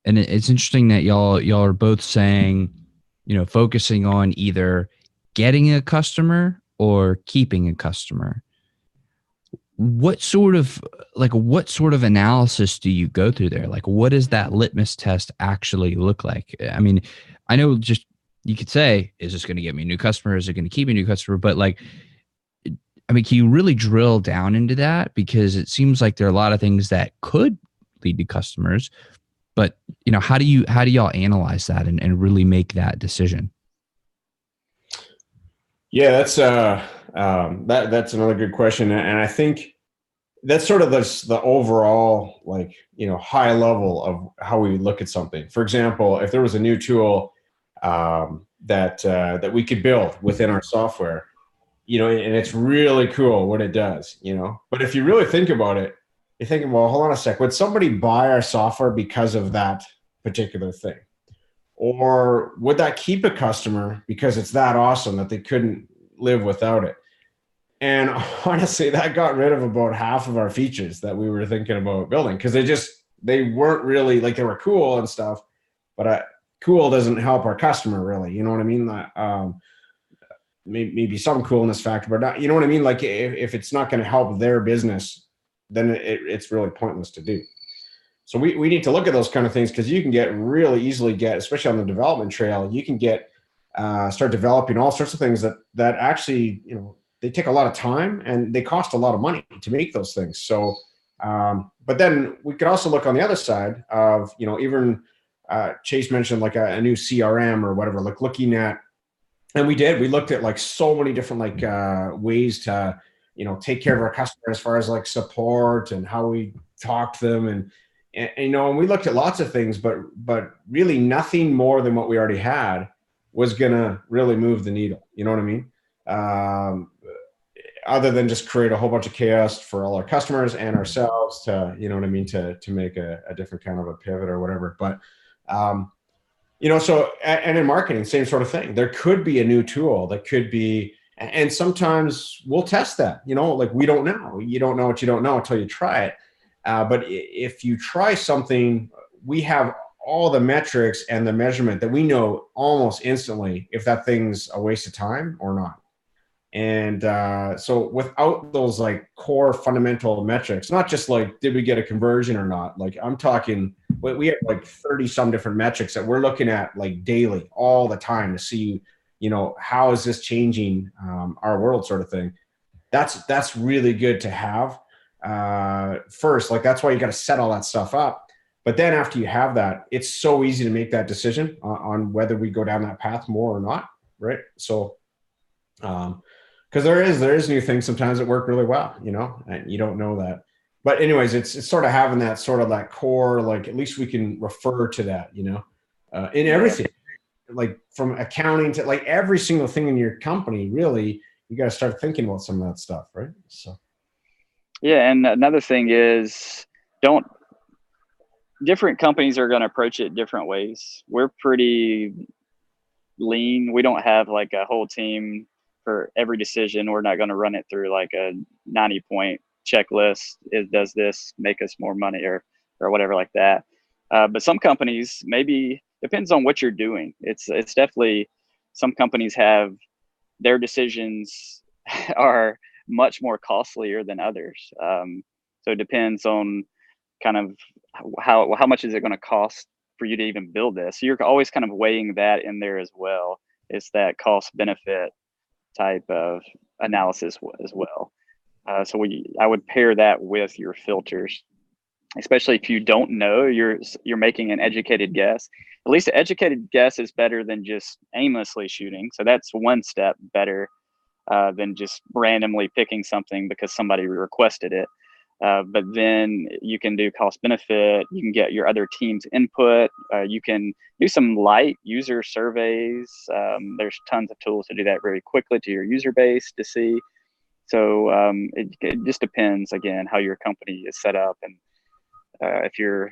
it's interesting that y'all are both saying, focusing on either getting a customer or keeping a customer. What sort of analysis do you go through there? Like, what does that litmus test actually look like? I mean, I know just you could say, is this going to get me a new customer? Is it going to keep me a new customer? But like, I mean, can you really drill down into that? Because it seems like there are a lot of things that could lead to customers, but how do y'all analyze that and really make that decision? Yeah, that's another good question, and I think that's sort of the overall, like, high level of how we look at something. For example, if there was a new tool that we could build within our software, and it's really cool what it does, but if you really think about it, you're thinking, well, hold on a sec, would somebody buy our software because of that particular thing? Or would that keep a customer because it's that awesome that they couldn't live without it? And honestly, that got rid of about half of our features that we were thinking about building, because they weren't really, like, they were cool and stuff, but cool doesn't help our customer really. You know what I mean? Maybe some coolness factor, but not, you know what I mean? Like, if it's not going to help their business, then it's really pointless to do. So we need to look at those kind of things, because you can really easily especially on the development trail, you can start developing all sorts of things that actually, they take a lot of time and they cost a lot of money to make those things. So, but then we could also look on the other side of, even Chase mentioned like a new CRM or whatever, like looking at, and we looked at like so many different ways to, take care of our customers as far as like support and how we talk to them. And we looked at lots of things, but really nothing more than what we already had was going to really move the needle. You know what I mean? Other than just create a whole bunch of chaos for all our customers and ourselves to, to make a different kind of a pivot or whatever. But, so, and in marketing, same sort of thing. There could be a new tool that could be, and sometimes we'll test that, like, we don't know. You don't know what you don't know until you try it. But if you try something, we have all the metrics and the measurement that we know almost instantly if that thing's a waste of time or not. And so without those like core fundamental metrics, not just like, did we get a conversion or not? Like, I'm talking, we have like 30 some different metrics that we're looking at like daily, all the time, to see, how is this changing our world, sort of thing. That's really good to have. First, like, that's why you got to set all that stuff up. But then after you have that, it's so easy to make that decision on whether we go down that path more or not, right? So, because there is new things sometimes that work really well, and you don't know that. But anyways, it's sort of having that sort of that core, like, at least we can refer to that, in everything, like from accounting to like every single thing in your company. Really, you got to start thinking about some of that stuff, right? So. Yeah, and another thing is, different companies are going to approach it different ways. We're pretty lean. We don't have like a whole team for every decision. We're not going to run it through like a 90-point checklist. Does this make us more money or whatever like that? But some companies, maybe depends on what you're doing. It's definitely, some companies have their decisions are much more costlier than others. So it depends on kind of how much is it going to cost for you to even build this. So you're always kind of weighing that in there as well. It's that cost benefit type of analysis as well. So I would pair that with your filters, especially if you don't know, you're making an educated guess. At least an educated guess is better than just aimlessly shooting. So that's one step better than just randomly picking something because somebody requested it. But then you can do cost benefit. You can get your other team's input. You can do some light user surveys. There's tons of tools to do that very quickly to your user base to see. So it just depends, again, how your company is set up and if you're,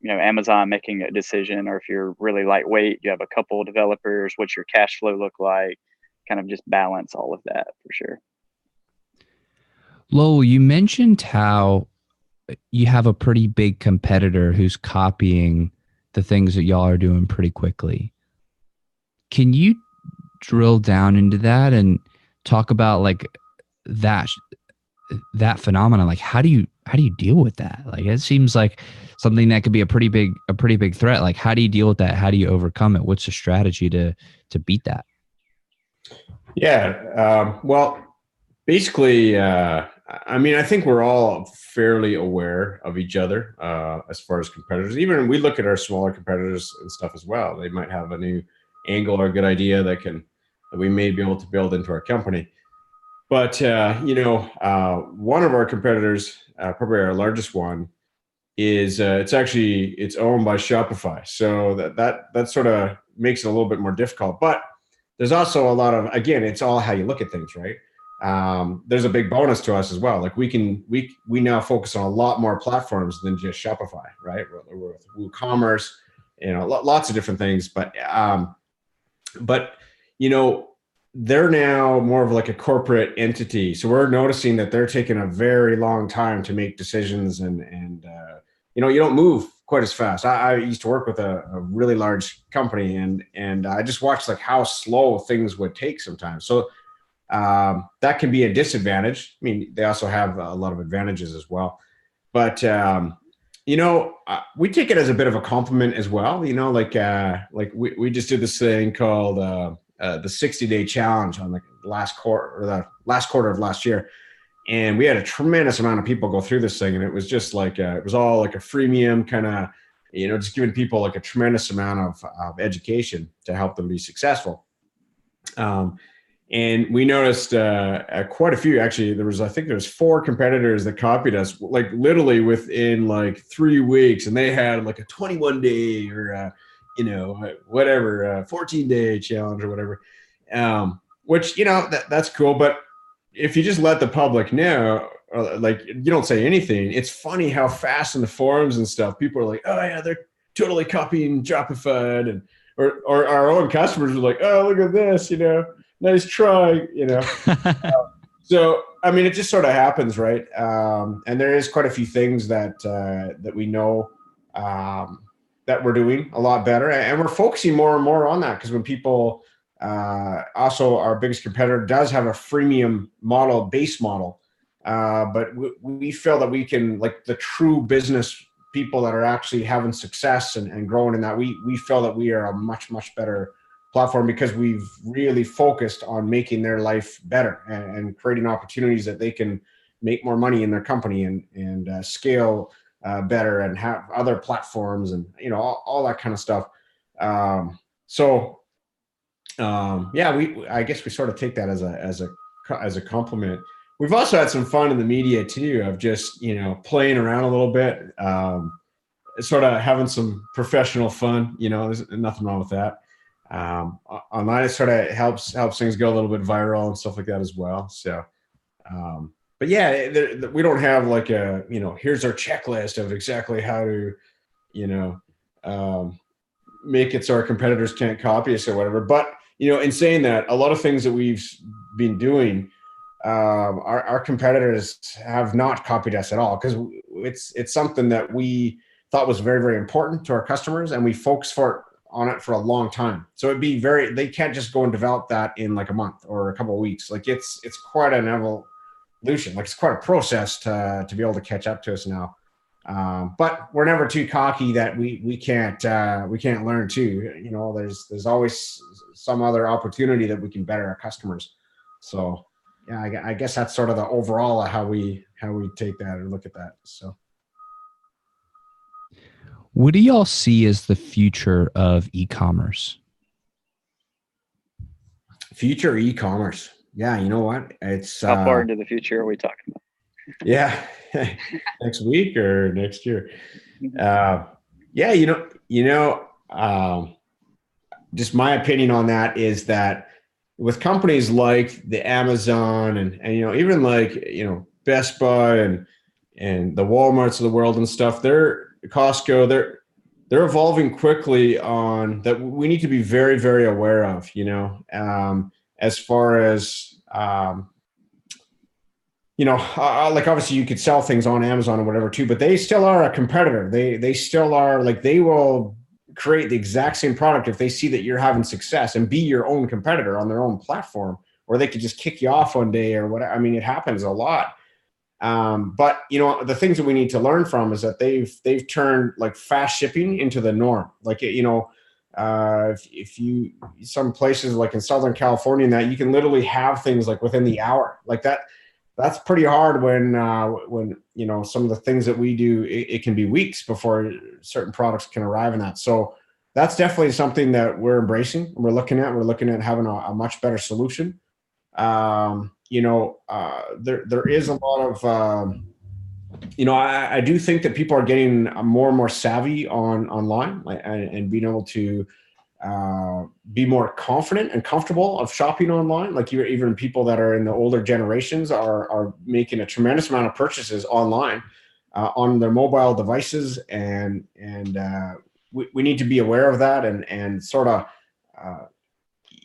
Amazon making a decision, or if you're really lightweight, you have a couple of developers, what's your cash flow look like? Kind of just balance all of that for sure. Lowell, you mentioned how you have a pretty big competitor who's copying the things that y'all are doing pretty quickly. Can you drill down into that and talk about like that phenomenon? Like how do you deal with that? Like it seems like something that could be a pretty big threat. Like how do you deal with that? How do you overcome it? What's the strategy to beat that? Yeah. Well, basically, I mean, I think we're all fairly aware of each other as far as competitors. Even we look at our smaller competitors and stuff as well. They might have a new angle or a good idea that we may be able to build into our company. But one of our competitors, probably our largest one, is it's owned by Shopify. So that sort of makes it a little bit more difficult. But there's also a lot of, again, it's all how you look at things, right? There's a big bonus to us as well. Like we now focus on a lot more platforms than just Shopify, right? We're with Ecommerce, lots of different things. But they're now more of like a corporate entity. So we're noticing that they're taking a very long time to make decisions, and you don't move quite as fast. I used to work with a really large company, and I just watched like how slow things would take sometimes. So that can be a disadvantage. I mean, they also have a lot of advantages as well. But we take it as a bit of a compliment as well. Like we just did this thing called the 60-day challenge on the last quarter of last year. And we had a tremendous amount of people go through this thing. And it was just like, it was all like a freemium kind of, just giving people like a tremendous amount of education to help them be successful. And we noticed quite a few, actually. I think there was 4 competitors that copied us, like literally within like 3 weeks. And they had like a 21-day or, whatever, 14-day challenge or whatever, which, that's cool. But if you just let the public know, like you don't say anything, it's funny how fast in the forums and stuff, people are like, oh yeah, they're totally copying Shopify, and or our own customers are like, oh, look at this, nice try, So, I mean, it just sort of happens, right? And there is quite a few things that we know that we're doing a lot better, and we're focusing more and more on that, because when people also, our biggest competitor does have a freemium base model, but we feel that we can, like the true business people that are actually having success and growing in that, we feel that we are a much, much better platform, because we've really focused on making their life better and creating opportunities that they can make more money in their company and scale better and have other platforms and all that kind of stuff. I guess we sort of take that as a compliment. We've also had some fun in the media too, of just playing around a little bit, sort of having some professional fun. There's nothing wrong with that. Online, it sort of helps things go a little bit viral and stuff like that as well. So, but yeah, we don't have like a here's our checklist of exactly how to make it so our competitors can't copy us or whatever. But in saying that, a lot of things that we've been doing, our competitors have not copied us at all, because it's something that we thought was very, very important to our customers, and we focused on it for a long time. So they can't just go and develop that in like a month or a couple of weeks. Like it's quite an evolution. Like it's quite a process to be able to catch up to us now. But we're never too cocky that we can't learn too. There's always some other opportunity that we can better our customers. So yeah, I guess that's sort of the overall how we take that or look at that. So what do y'all see as the future of e-commerce? Future e-commerce. Yeah, you know what? It's how far into the future are we talking about? Yeah, next week or next year. Just my opinion on that is that with companies like the Amazon and even like Best Buy and the Walmarts of the world and stuff, they're Costco, they're evolving quickly on that. We need to be very, very aware of, as far as, like obviously you could sell things on Amazon or whatever too, but they still are a competitor. They still are, like, they will create the exact same product if they see that you're having success and be your own competitor on their own platform, or they could just kick you off one day or whatever. I mean, it happens a lot. But the things that we need to learn from is that they've turned like fast shipping into the norm. Like, if you, some places like in Southern California and that, you can literally have things like within the hour like that. That's pretty hard when some of the things that we do, it can be weeks before certain products can arrive in that. So that's definitely something that we're embracing. We're looking at having a much better solution. There is a lot of, I do think that people are getting more and more savvy online, and being able to be more confident and comfortable of shopping online. Like, even people that are in the older generations are making a tremendous amount of purchases online on their mobile devices, and we need to be aware of that, and sort of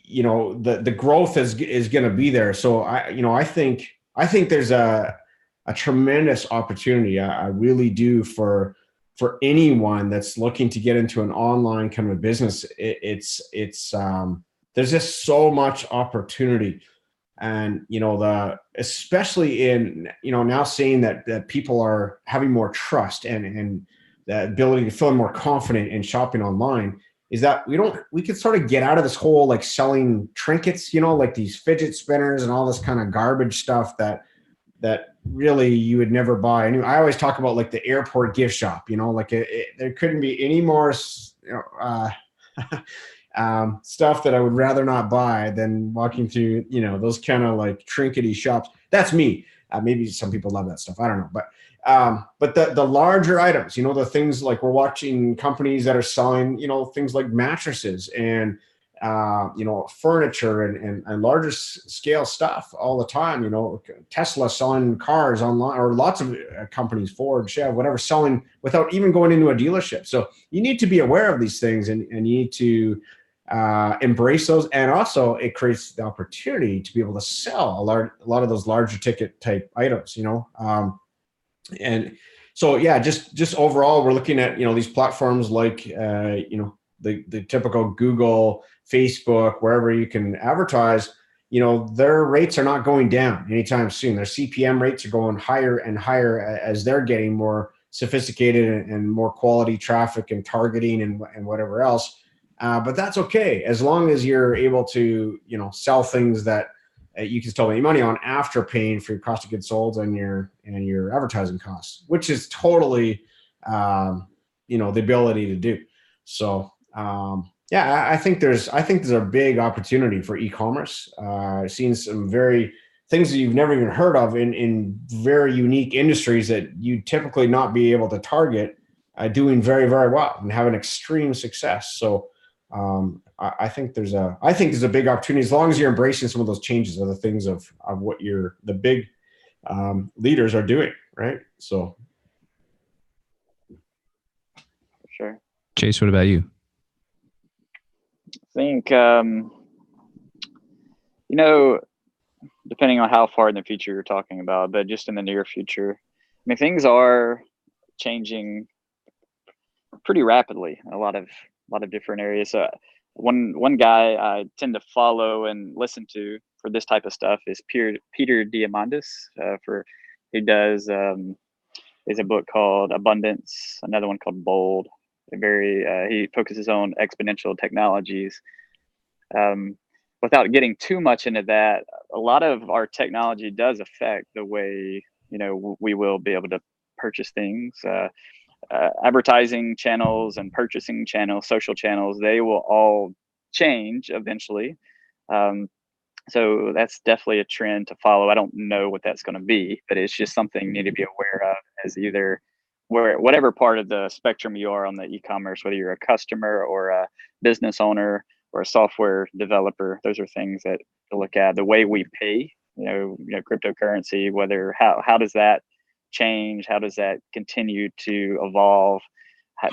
the growth is going to be there. So I think there's a tremendous opportunity. I really do, for anyone that's looking to get into an online kind of business. It's there's just so much opportunity, and especially in now seeing that people are having more trust and the ability to feel more confident in shopping online, is that we could sort of get out of this whole like selling trinkets, like these fidget spinners and all this kind of garbage stuff that really you would never buy. And I always talk about like the airport gift shop, like there couldn't be any more stuff that I would rather not buy than walking through, those kind of like trinkety shops. That's me. Maybe some people love that stuff, I don't know. But the larger items, the things like we're watching companies that are selling, things like mattresses and furniture and larger scale stuff all the time. Tesla selling cars online, or lots of companies, Ford, Chev, whatever, selling without even going into a dealership. So you need to be aware of these things, and you need to embrace those. And also it creates the opportunity to be able to sell a lot of those larger ticket type items, and so, yeah, just overall, we're looking at, these platforms like, the typical Google, Facebook, wherever you can advertise, their rates are not going down anytime soon. Their CPM rates are going higher and higher as they're getting more sophisticated and more quality traffic and targeting and whatever else. But that's okay, as long as you're able to, sell things that you can still make money on after paying for your cost of goods sold and your advertising costs, which is totally, the ability to do. So, I think there's a big opportunity for e-commerce. Seeing some very things that you've never even heard of in very unique industries that you typically not be able to target, doing very, very well and having extreme success. So, I think there's a big opportunity, as long as you're embracing some of those changes, or the things of what the big leaders are doing, right? So, for sure. Chase, what about you? I think depending on how far in the future you're talking about, but just in the near future, I mean, things are changing pretty rapidly in a lot of different areas. So one guy I tend to follow and listen to for this type of stuff is Peter Diamandis. He does is a book called Abundance, another one called Bold. He focuses on exponential technologies. Without getting too much into that, a lot of our technology does affect the way we will be able to purchase things. Advertising channels and purchasing channels, social channels, they will all change eventually. So that's definitely a trend to follow. I don't know what that's going to be, but it's just something you need to be aware of, as either whatever part of the spectrum you are on the e-commerce, whether you're a customer or a business owner or a software developer. Those are things that to look at. The way we pay, cryptocurrency, how does that change? How does that continue to evolve?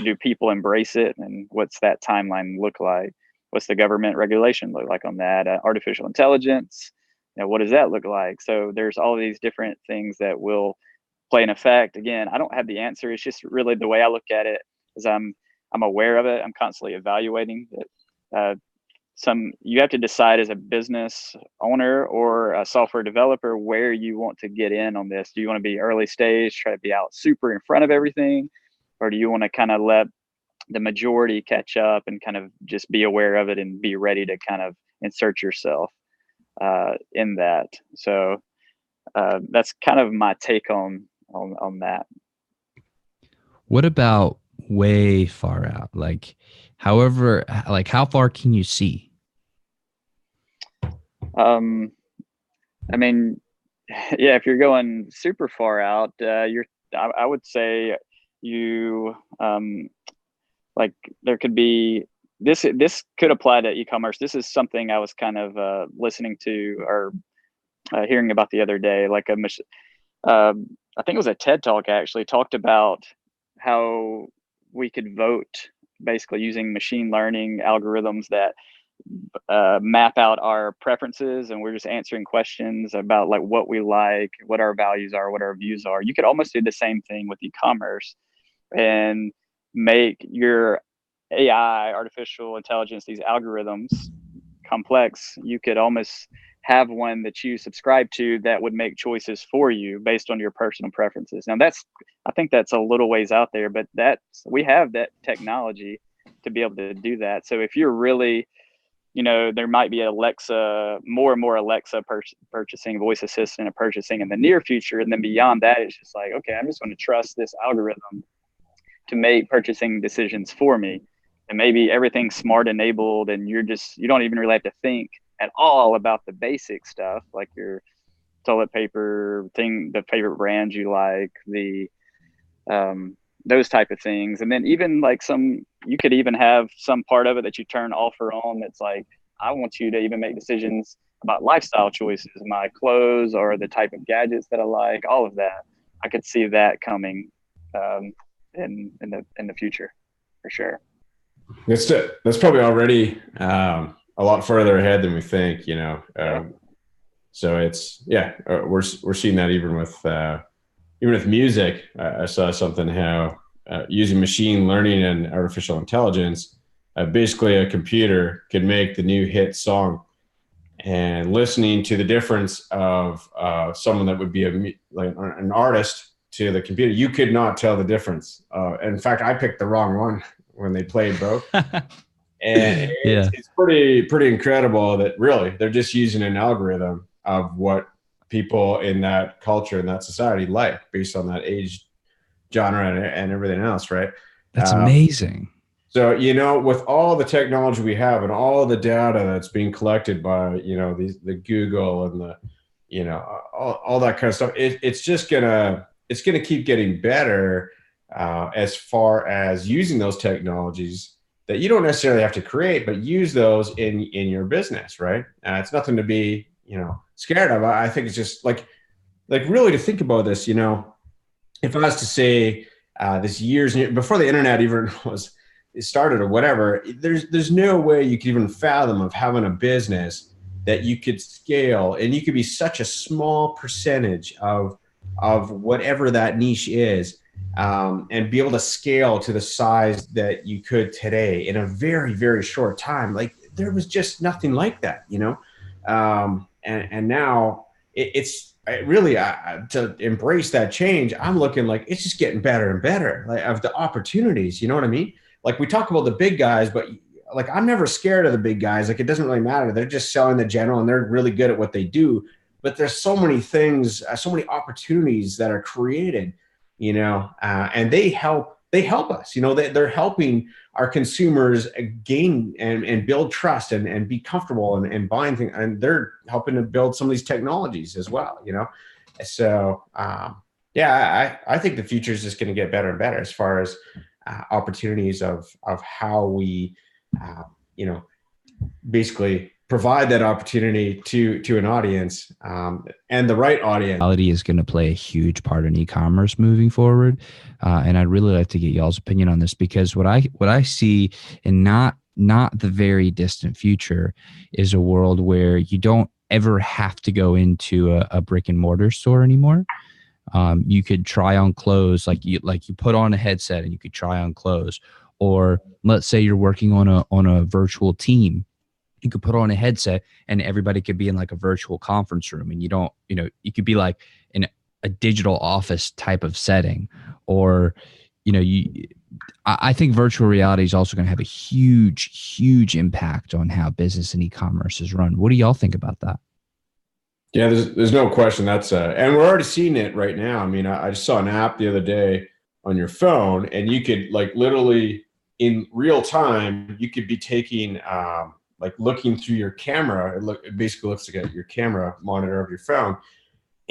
do people embrace it, and what's that timeline look like? What's the government regulation look like on that? Artificial intelligence, what does that look like? So there's all these different things that will play an effect. Again, I don't have the answer. It's just really the way I look at it is I'm aware of it. I'm constantly evaluating it. You have to decide as a business owner or a software developer where you want to get in on this. Do you want to be early stage, try to be out super in front of everything? Or do you want to kind of let the majority catch up and kind of just be aware of it and be ready to kind of insert yourself in that? So that's kind of my take on that. What about way far out? Like, however, like how far can you see? I mean, yeah, if you're going super far out, I would say you, like there could be, this could apply to e-commerce. This is something I was kind of listening to or hearing about the other day. Like I think it was a TED Talk actually talked about how we could vote basically using machine learning algorithms that map out our preferences, and we're just answering questions about like what we like, what our values are, what our views are. You could almost do the same thing with e-commerce and make your AI, artificial intelligence, these algorithms complex. You could almost have one that you subscribe to that would make choices for you based on your personal preferences. Now I think that's a little ways out there, but we have that technology to be able to do that. So if you're really, there might be more and more Alexa purchasing, voice assistant and purchasing in the near future. And then beyond that, it's just like, okay, I'm just going to trust this algorithm to make purchasing decisions for me. And maybe everything's smart enabled and you don't even really have to think at all about the basic stuff, like your toilet paper thing, the favorite brands you like, those type of things. And then even like you could even have some part of it that you turn off or on. That's like, I want you to even make decisions about lifestyle choices, my clothes or the type of gadgets that I like, all of that. I could see that coming in the future for sure. That's probably already a lot further ahead than we think, So it's we're seeing that even with music. I saw something how using machine learning and artificial intelligence, basically a computer could make the new hit song, and listening to the difference of someone that would be an artist to the computer, you could not tell the difference. In fact, I picked the wrong one when they played both. And it's pretty incredible that really they're just using an algorithm of what people in that culture and that society like based on that age, genre, and everything else, right? That's amazing. So, with all the technology we have and all the data that's being collected by, the Google and the, all that kind of stuff, it's gonna keep getting better as far as using those technologies that you don't necessarily have to create, but use those in your business, right? It's nothing to be, scared of. I think it's just like really to think about this, if I was to say this years before the internet even started or whatever, there's no way you could even fathom of having a business that you could scale, and you could be such a small percentage of whatever that niche is, and be able to scale to the size that you could today in a very, very short time. Like there was just nothing like that, and now it's really to embrace that change. I'm looking like it's just getting better and better, like of the opportunities. You know what I mean? Like we talk about the big guys, but like I'm never scared of the big guys. Like it doesn't really matter. They're just selling the general, and they're really good at what they do. But there's so many things, so many opportunities that are created, and they help us. They're helping our consumers gain and build trust and be comfortable and buying things, and they're helping to build some of these technologies as well. So I think the future is just going to get better and better as far as opportunities of how we basically provide that opportunity to an audience, and the right audience. Reality is going to play a huge part in e-commerce moving forward, and I'd really like to get y'all's opinion on this, because what I see in not the very distant future is a world where you don't ever have to go into a brick and mortar store anymore. You could try on clothes, like you put on a headset and you could try on clothes. Or let's say you're working on a virtual team, you could put on a headset and everybody could be in like a virtual conference room, and you could be like in a digital office type of setting. Or I think virtual reality is also going to have a huge impact on how business and e-commerce is run. What do y'all think about that? Yeah, there's no question that's and we're already seeing it right now. I mean, I just saw an app the other day on your phone, and you could like literally in real time, you could be taking like looking through your camera. It basically looks like your camera monitor of your phone,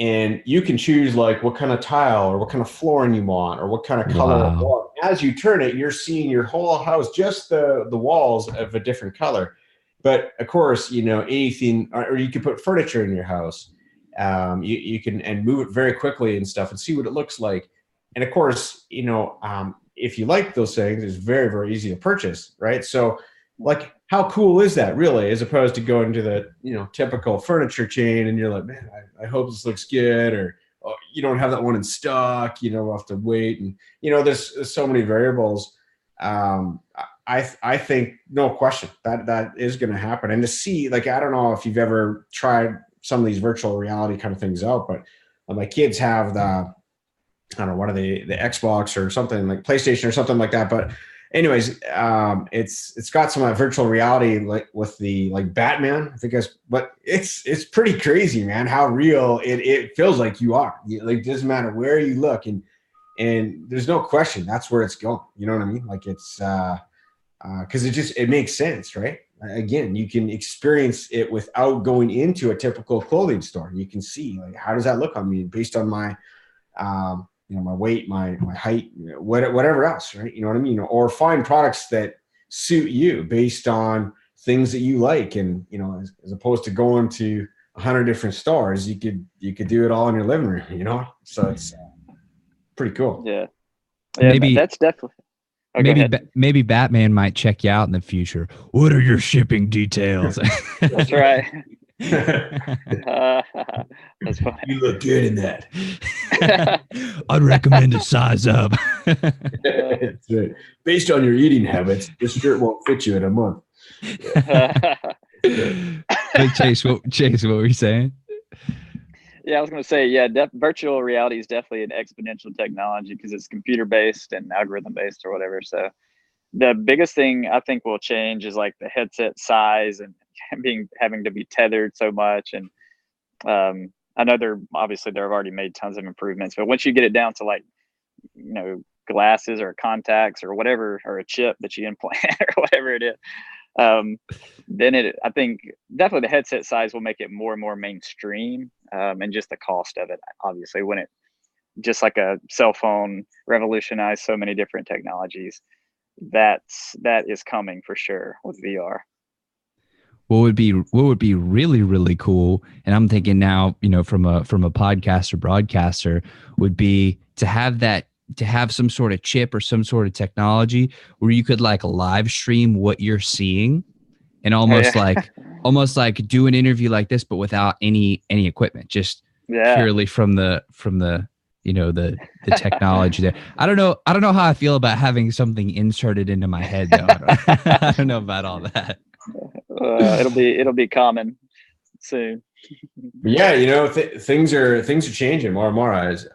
and you can choose like what kind of tile or what kind of flooring you want or what kind of color. Wow. As you turn it, you're seeing your whole house, just the walls of a different color. But of course, anything, or you can put furniture in your house. You can and move it very quickly and stuff and see what it looks like. And of course, if you like those things, it's very, very easy to purchase, right? So like, how cool is that really, as opposed to going to the, typical furniture chain and you're like, man, I hope this looks good, or oh, you don't have that one in stock, we'll have to wait. And, there's so many variables. I think no question that is going to happen. And to see, like, I don't know if you've ever tried some of these virtual reality kind of things out, but my kids have I don't know, what are they, the Xbox or something, like PlayStation or something like that. But anyways, it's got some virtual reality, like with the like Batman, I think but it's pretty crazy, man, how real it feels like you are. Like, it doesn't matter where you look, and there's no question that's where it's going. You know what I mean? Like, it's because it makes sense, right? Again, you can experience it without going into a typical clothing store. You can see, like, how does that look on me based on my my weight, my height, whatever else, right? You know what I mean? Or find products that suit you based on things that you like. And, as opposed to going to 100 different stores, you could do it all in your living room, so it's pretty cool. Yeah. Maybe that's definitely. Oh, maybe Batman might check you out in the future. What are your shipping details? That's right. That's funny. You look good in that. I'd recommend to size up. That's right. Based on your eating habits, this shirt won't fit you in a month. Hey, Chase, what were you saying? Yeah, I was going to say, virtual reality is definitely an exponential technology because it's computer based and algorithm based or whatever. So the biggest thing I think will change is like the headset size and having to be tethered so much. And I know they've already made tons of improvements, but once you get it down to like, glasses or contacts or whatever, or a chip that you implant or whatever it is, then I think definitely the headset size will make it more and more mainstream, and just the cost of it, obviously, when it just like a cell phone revolutionized so many different technologies, that is coming for sure with VR. What would be really, really cool, and I'm thinking now, from a podcaster broadcaster, would be to have some sort of chip or some sort of technology where you could like live stream what you're seeing, and almost like do an interview like this, but without any equipment, just purely from the the technology there. I don't know how I feel about having something inserted into my head though. I don't know about all that. It'll be common soon. Yeah, things are changing more and more. As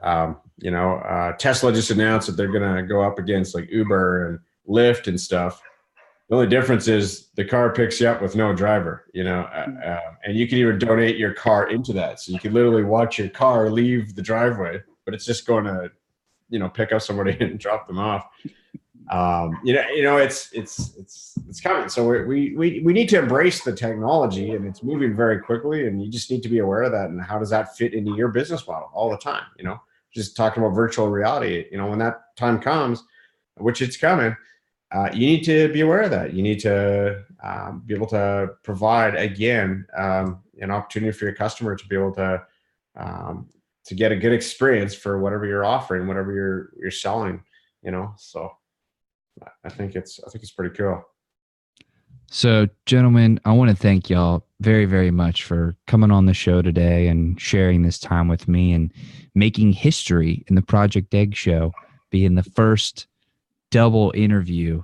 Tesla just announced that they're going to go up against like Uber and Lyft and stuff. The only difference is the car picks you up with no driver, and you can even donate your car into that. So you can literally watch your car leave the driveway, but it's just going to, pick up somebody and drop them off. It's coming. So we need to embrace the technology, and it's moving very quickly, and you just need to be aware of that. And how does that fit into your business model all the time? Just talking about virtual reality, when that time comes, which it's coming, you need to be aware of that. You need to be able to provide again an opportunity for your customer to be able to get a good experience for whatever you're offering, whatever you're selling. So I think it's pretty cool. So, gentlemen, I want to thank y'all very, very much for coming on the show today and sharing this time with me and making history in the Project Egg Show, being the first double interview,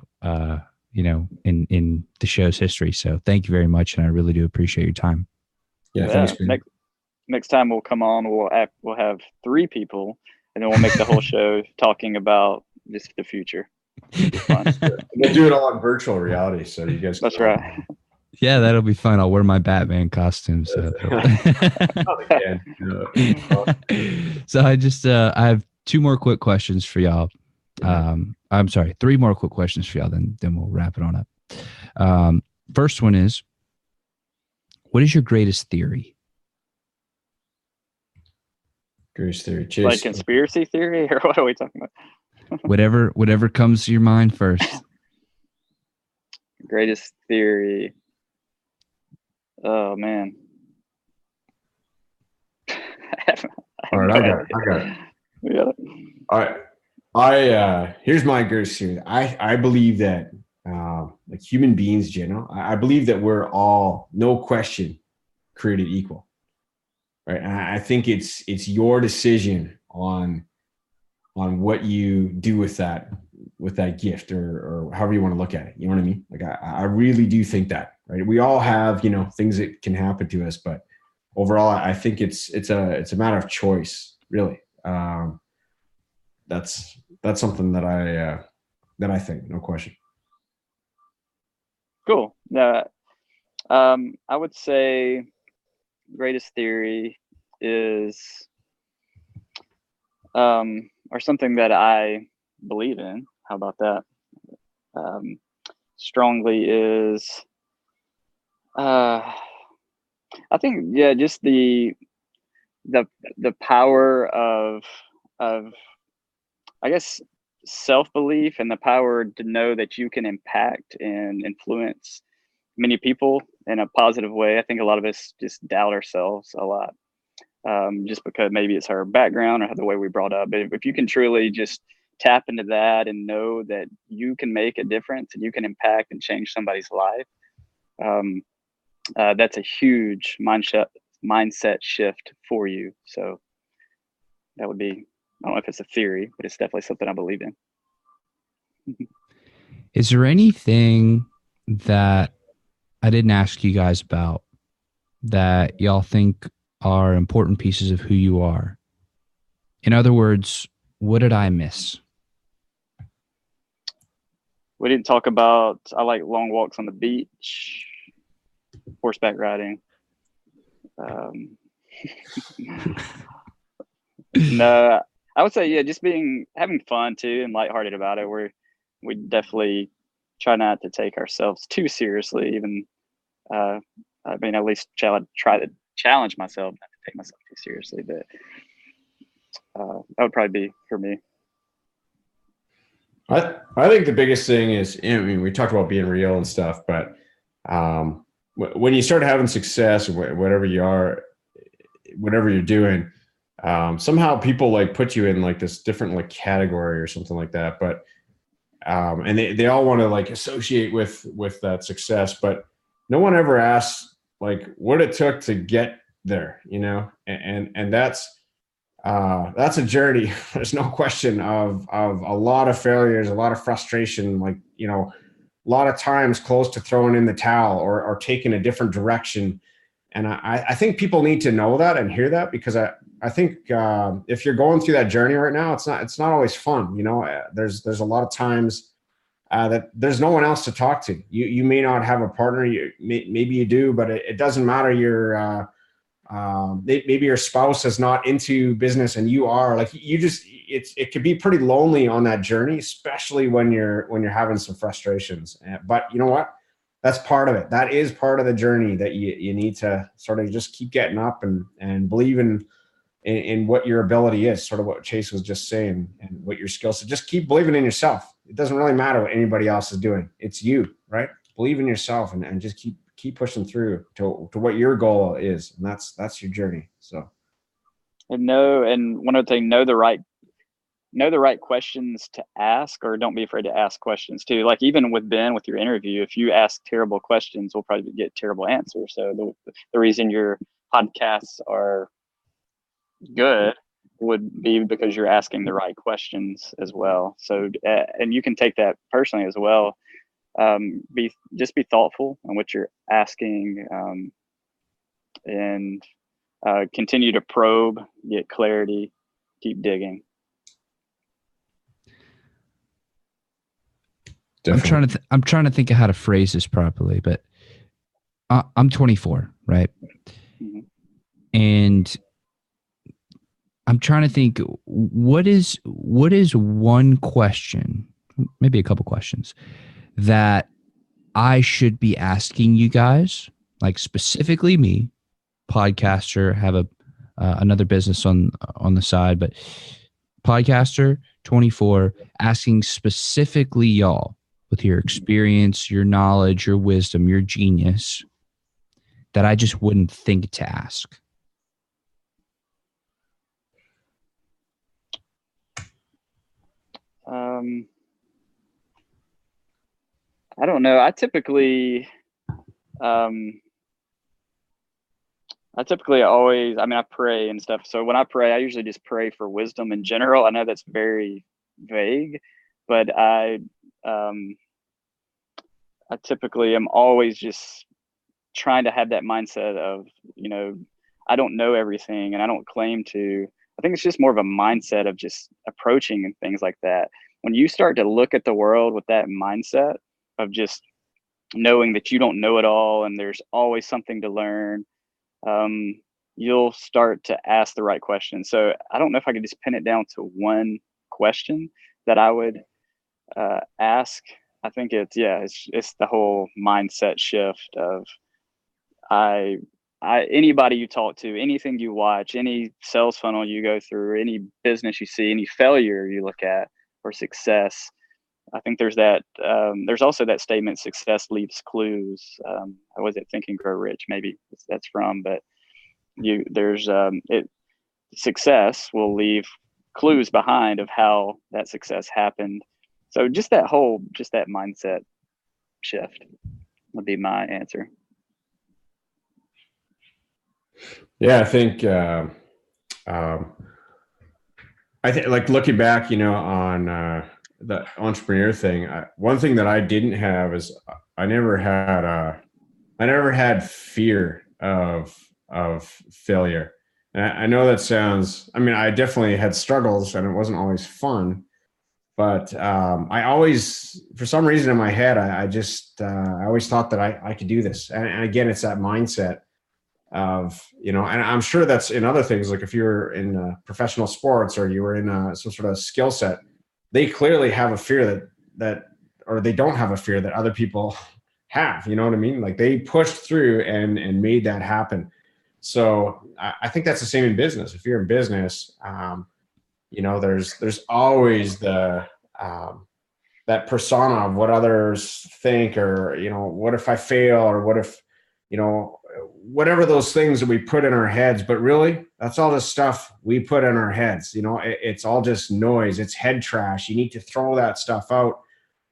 in the show's history. So, thank you very much, and I really do appreciate your time. Yeah, thanks. Next time we'll come on, we'll have 3 people, and then we'll make the whole show talking about just the future. We'll do it all in virtual reality, so you guys. That's right. Yeah, that'll be fun. I'll wear my Batman costume. So, so I have 2 more quick questions for y'all. I'm sorry, 3 more quick questions for y'all. Then we'll wrap it on up. First one is, what is your greatest theory? Greatest theory, Chase. Like conspiracy theory, or what are we talking about? whatever comes to your mind first. Greatest theory. Oh man. All right, I got it. Yeah. All right. Here's my greatest theory. I believe that like human beings in general, I believe that we're all, no question, created equal. Right. And I think it's your decision on what you do with that gift or however you want to look at it. You know what I mean? Like I really do think that, right? We all have, things that can happen to us, but overall I think it's a matter of choice, really. That's something that I think, no question. Cool. I would say greatest theory is or something that I believe in. How about that? Strongly is I think just the power of I guess self-belief and the power to know that you can impact and influence many people in a positive way. I think a lot of us just doubt ourselves a lot, just because maybe it's our background or the way we brought up. But if you can truly just tap into that and know that you can make a difference and you can impact and change somebody's life, that's a huge mindset shift for you. So that would be, I don't know if it's a theory, but it's definitely something I believe in. Is there anything that I didn't ask you guys about that y'all think are important pieces of who you are? In other words, what did I miss? We didn't talk about, I like long walks on the beach, horseback riding. No, I would say, just having fun too and lighthearted about it. We definitely try not to take ourselves too seriously. Even, at least try to challenge myself not to take myself too seriously. But that would probably be for me. I think the biggest thing is, we talked about being real and stuff, but when you start having success, whatever you're doing, somehow people like put you in like this different like category or something like that. But and they all want to like associate with that success, but no one ever asks like what it took to get there, and that's a journey. There's no question of a lot of failures, a lot of frustration, like, a lot of times close to throwing in the towel or taking a different direction. And I think people need to know that and hear that, because I think if you're going through that journey right now, it's not always fun. There's a lot of times that there's no one else to talk to. You may not have a partner. Maybe you do, but it doesn't matter. Maybe your spouse is not into business and you are. Like, it could be pretty lonely on that journey, especially when you're having some frustrations. But you know what? That's part of it. That is part of the journey that you need to sort of just keep getting up and believe in what your ability is, sort of what Chase was just saying, and what your skills. So just keep believing in yourself. It doesn't really matter what anybody else is doing. It's you, right? believe in yourself and just keep pushing through to what your goal is. And that's your journey. So. And one other thing, know the right questions to ask, or don't be afraid to ask questions too. Like even with Ben, with your interview, if you ask terrible questions, we'll probably get terrible answers. So the reason your podcasts are good would be because you're asking the right questions as well. So, and you can take that personally as well. Be thoughtful on what you're asking, and continue to probe, get clarity, keep digging. Definitely. I'm trying to think of how to phrase this properly, but I'm 24, right? Mm-hmm. And I'm trying to think what is one question, maybe a couple questions, that I should be asking you guys, like specifically me, podcaster, have another business on the side, but podcaster, 24, asking specifically y'all with your experience, your knowledge, your wisdom, your genius, that I just wouldn't think to ask. I don't know. I typically always, I pray and stuff. So when I pray, I usually just pray for wisdom in general. I know that's very vague, but I typically am always just trying to have that mindset of, I don't know everything and I don't claim to. I think it's just more of a mindset of just approaching and things like that. When you start to look at the world with that mindset of just knowing that you don't know it all and there's always something to learn, you'll start to ask the right questions. So I don't know if I could just pin it down to one question that I would ask. I think it's the whole mindset shift of anybody you talk to, anything you watch, any sales funnel you go through, any business you see, any failure you look at, or success. I think there's that. There's also that statement: "Success leaves clues." I was it Think and Grow Rich? Maybe that's from, but success will leave clues behind of how that success happened. So just that mindset shift would be my answer. Yeah, I think like looking back, on the entrepreneur thing, one thing that I didn't have is I never had fear of failure. And I know that sounds, I definitely had struggles and it wasn't always fun, but I always, for some reason in my head, I always thought that I could do this. And again, it's that mindset of, and I'm sure that's in other things. Like if you're in professional sports or you were in some sort of skill set, they clearly have a fear or they don't have a fear that other people have, you know what I mean? Like they pushed through and made that happen. So I think that's the same in business. If you're in business, there's always the, that persona of what others think, or, what if I fail, or what if, whatever those things that we put in our heads. But really, that's all the stuff we put in our heads. It's all just noise. It's head trash. You need to throw that stuff out.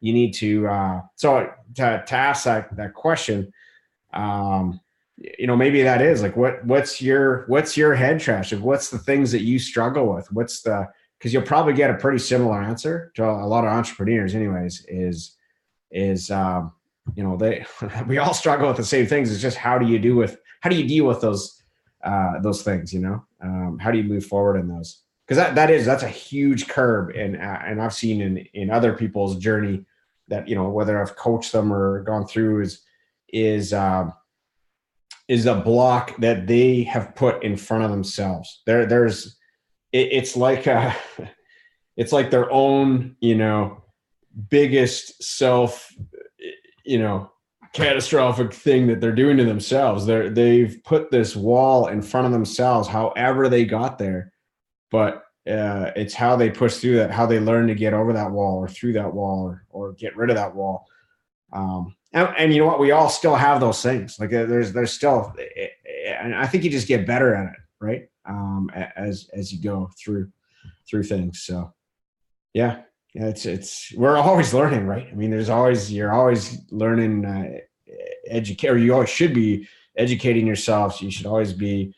You need to, so to ask that question, maybe that is like, what's your head trash? Like, what's the things that you struggle with? Because you'll probably get a pretty similar answer to a lot of entrepreneurs anyways, we all struggle with the same things. It's just how do you deal with those things, how do you move forward in those? Because that's a huge curb, and I've seen in other people's journey that, whether I've coached them or gone through, is a block that they have put in front of themselves. It's like their own, biggest self, catastrophic thing that they're doing to themselves. They've put this wall in front of themselves, however they got there, but it's how they push through that, how they learn to get over that wall or through that wall or get rid of that wall. And you know what? We all still have those things. Like there's still, and I think you just get better at it, right? As you go through things. So yeah, we're always learning, right? I mean, you're always learning, educate, or you always should be educating yourself. You should always be,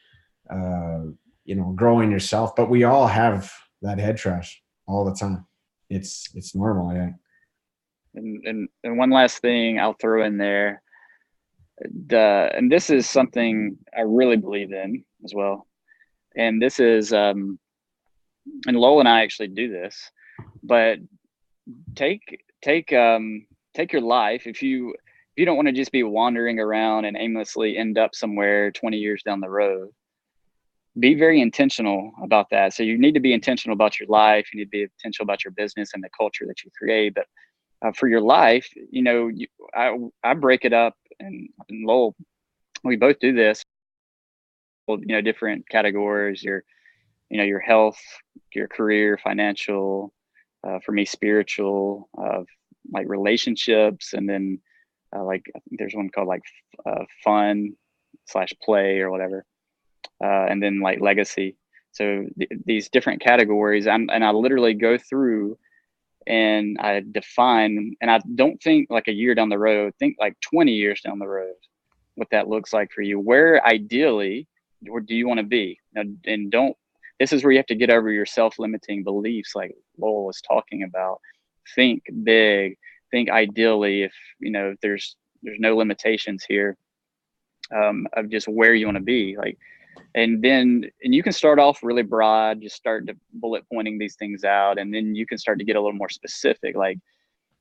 growing yourself. But we all have that head trash all the time. It's normal, I think. And one last thing I'll throw in there, and this is something I really believe in as well. And this is, and Lowell and I actually do this, but take your life. If you don't want to just be wandering around and aimlessly end up somewhere 20 years down the road, be very intentional about that. So you need to be intentional about your life. You need to be intentional about your business and the culture that you create. But for your life, I break it up, and Lowell, we both do this. Different categories: your health, your career, financial. For me, spiritual, like relationships, and then like I think there's one called like fun / play or whatever, and then like legacy. So these different categories, and I literally go through and I define, and I don't think like a year down the road, think like 20 years down the road, what that looks like for you. Where ideally, or do you want to be? And this is where you have to get over your self-limiting beliefs, like Lowell was talking about. Think big, think ideally. If there's no limitations here, of just where you want to be, like. And you can start off really broad, just start to bullet pointing these things out. And then you can start to get a little more specific, like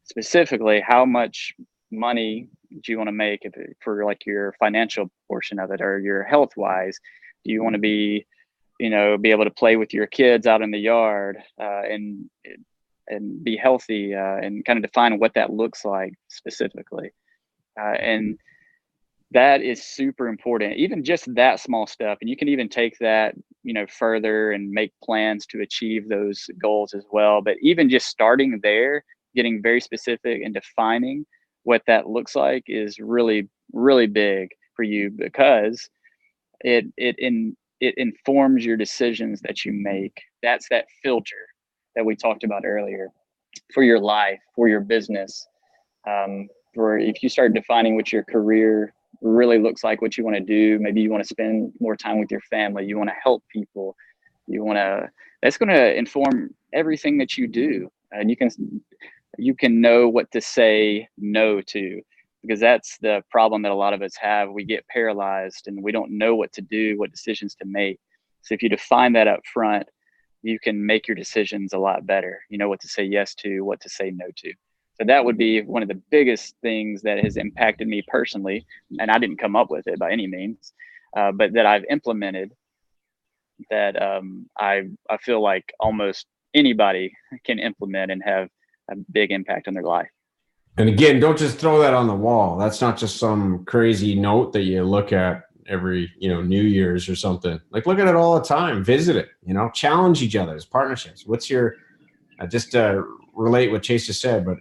specifically how much money do you want to make for like your financial portion of it, or your health wise? Do you want to be able to play with your kids out in the yard, and be healthy, and kind of define what that looks like specifically. And that is super important, even just that small step. And you can even take that, further and make plans to achieve those goals as well. But even just starting there, getting very specific and defining what that looks like is really, really big for you, because it informs your decisions that you make. That's that filter that we talked about earlier for your life, for your business. For if you start defining what your career really looks like, what you want to do, maybe you want to spend more time with your family, you want to help people, that's going to inform everything that you do. And you can know what to say no to, because that's the problem that a lot of us have. We get paralyzed and we don't know what to do, what decisions to make. So if you define that up front, you can make your decisions a lot better. You know what to say yes to, what to say no to. So that would be one of the biggest things that has impacted me personally. And I didn't come up with it by any means, but that I've implemented, that I feel like almost anybody can implement and have a big impact on their life. And again, don't just throw that on the wall. That's not just some crazy note that you look at every, New Year's or something. Like, look at it all the time, visit it, challenge each other's partnerships. What's your, just to relate what Chase just said, but,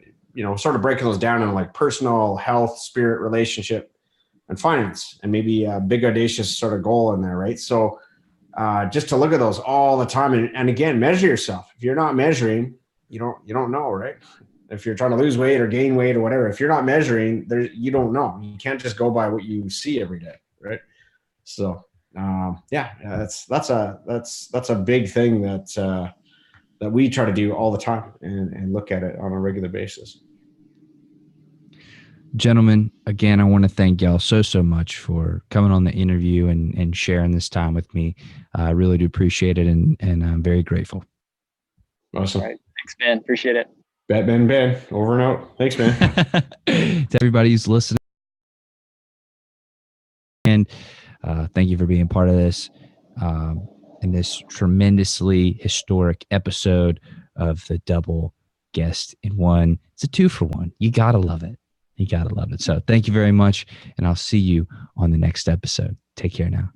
sort of breaking those down in like personal, health, spirit, relationship, and finance, and maybe a big audacious sort of goal in there, right? So just to look at those all the time, and again, measure yourself. If you're not measuring, you don't know, right? If you're trying to lose weight or gain weight or whatever, if you're not measuring, you don't know. You can't just go by what you see every day, right? So that's a big thing that we try to do all the time and look at it on a regular basis. Gentlemen, again, I want to thank y'all so much for coming on the interview and sharing this time with me. I really do appreciate it, and I'm very grateful. Awesome. All right. Thanks, Ben. Appreciate it. Ben, over and out. Thanks, man. To everybody who's listening, and thank you for being part of this in this tremendously historic episode of the Double Guest in One. It's a 2-for-1. You gotta love it. So thank you very much, and I'll see you on the next episode. Take care now.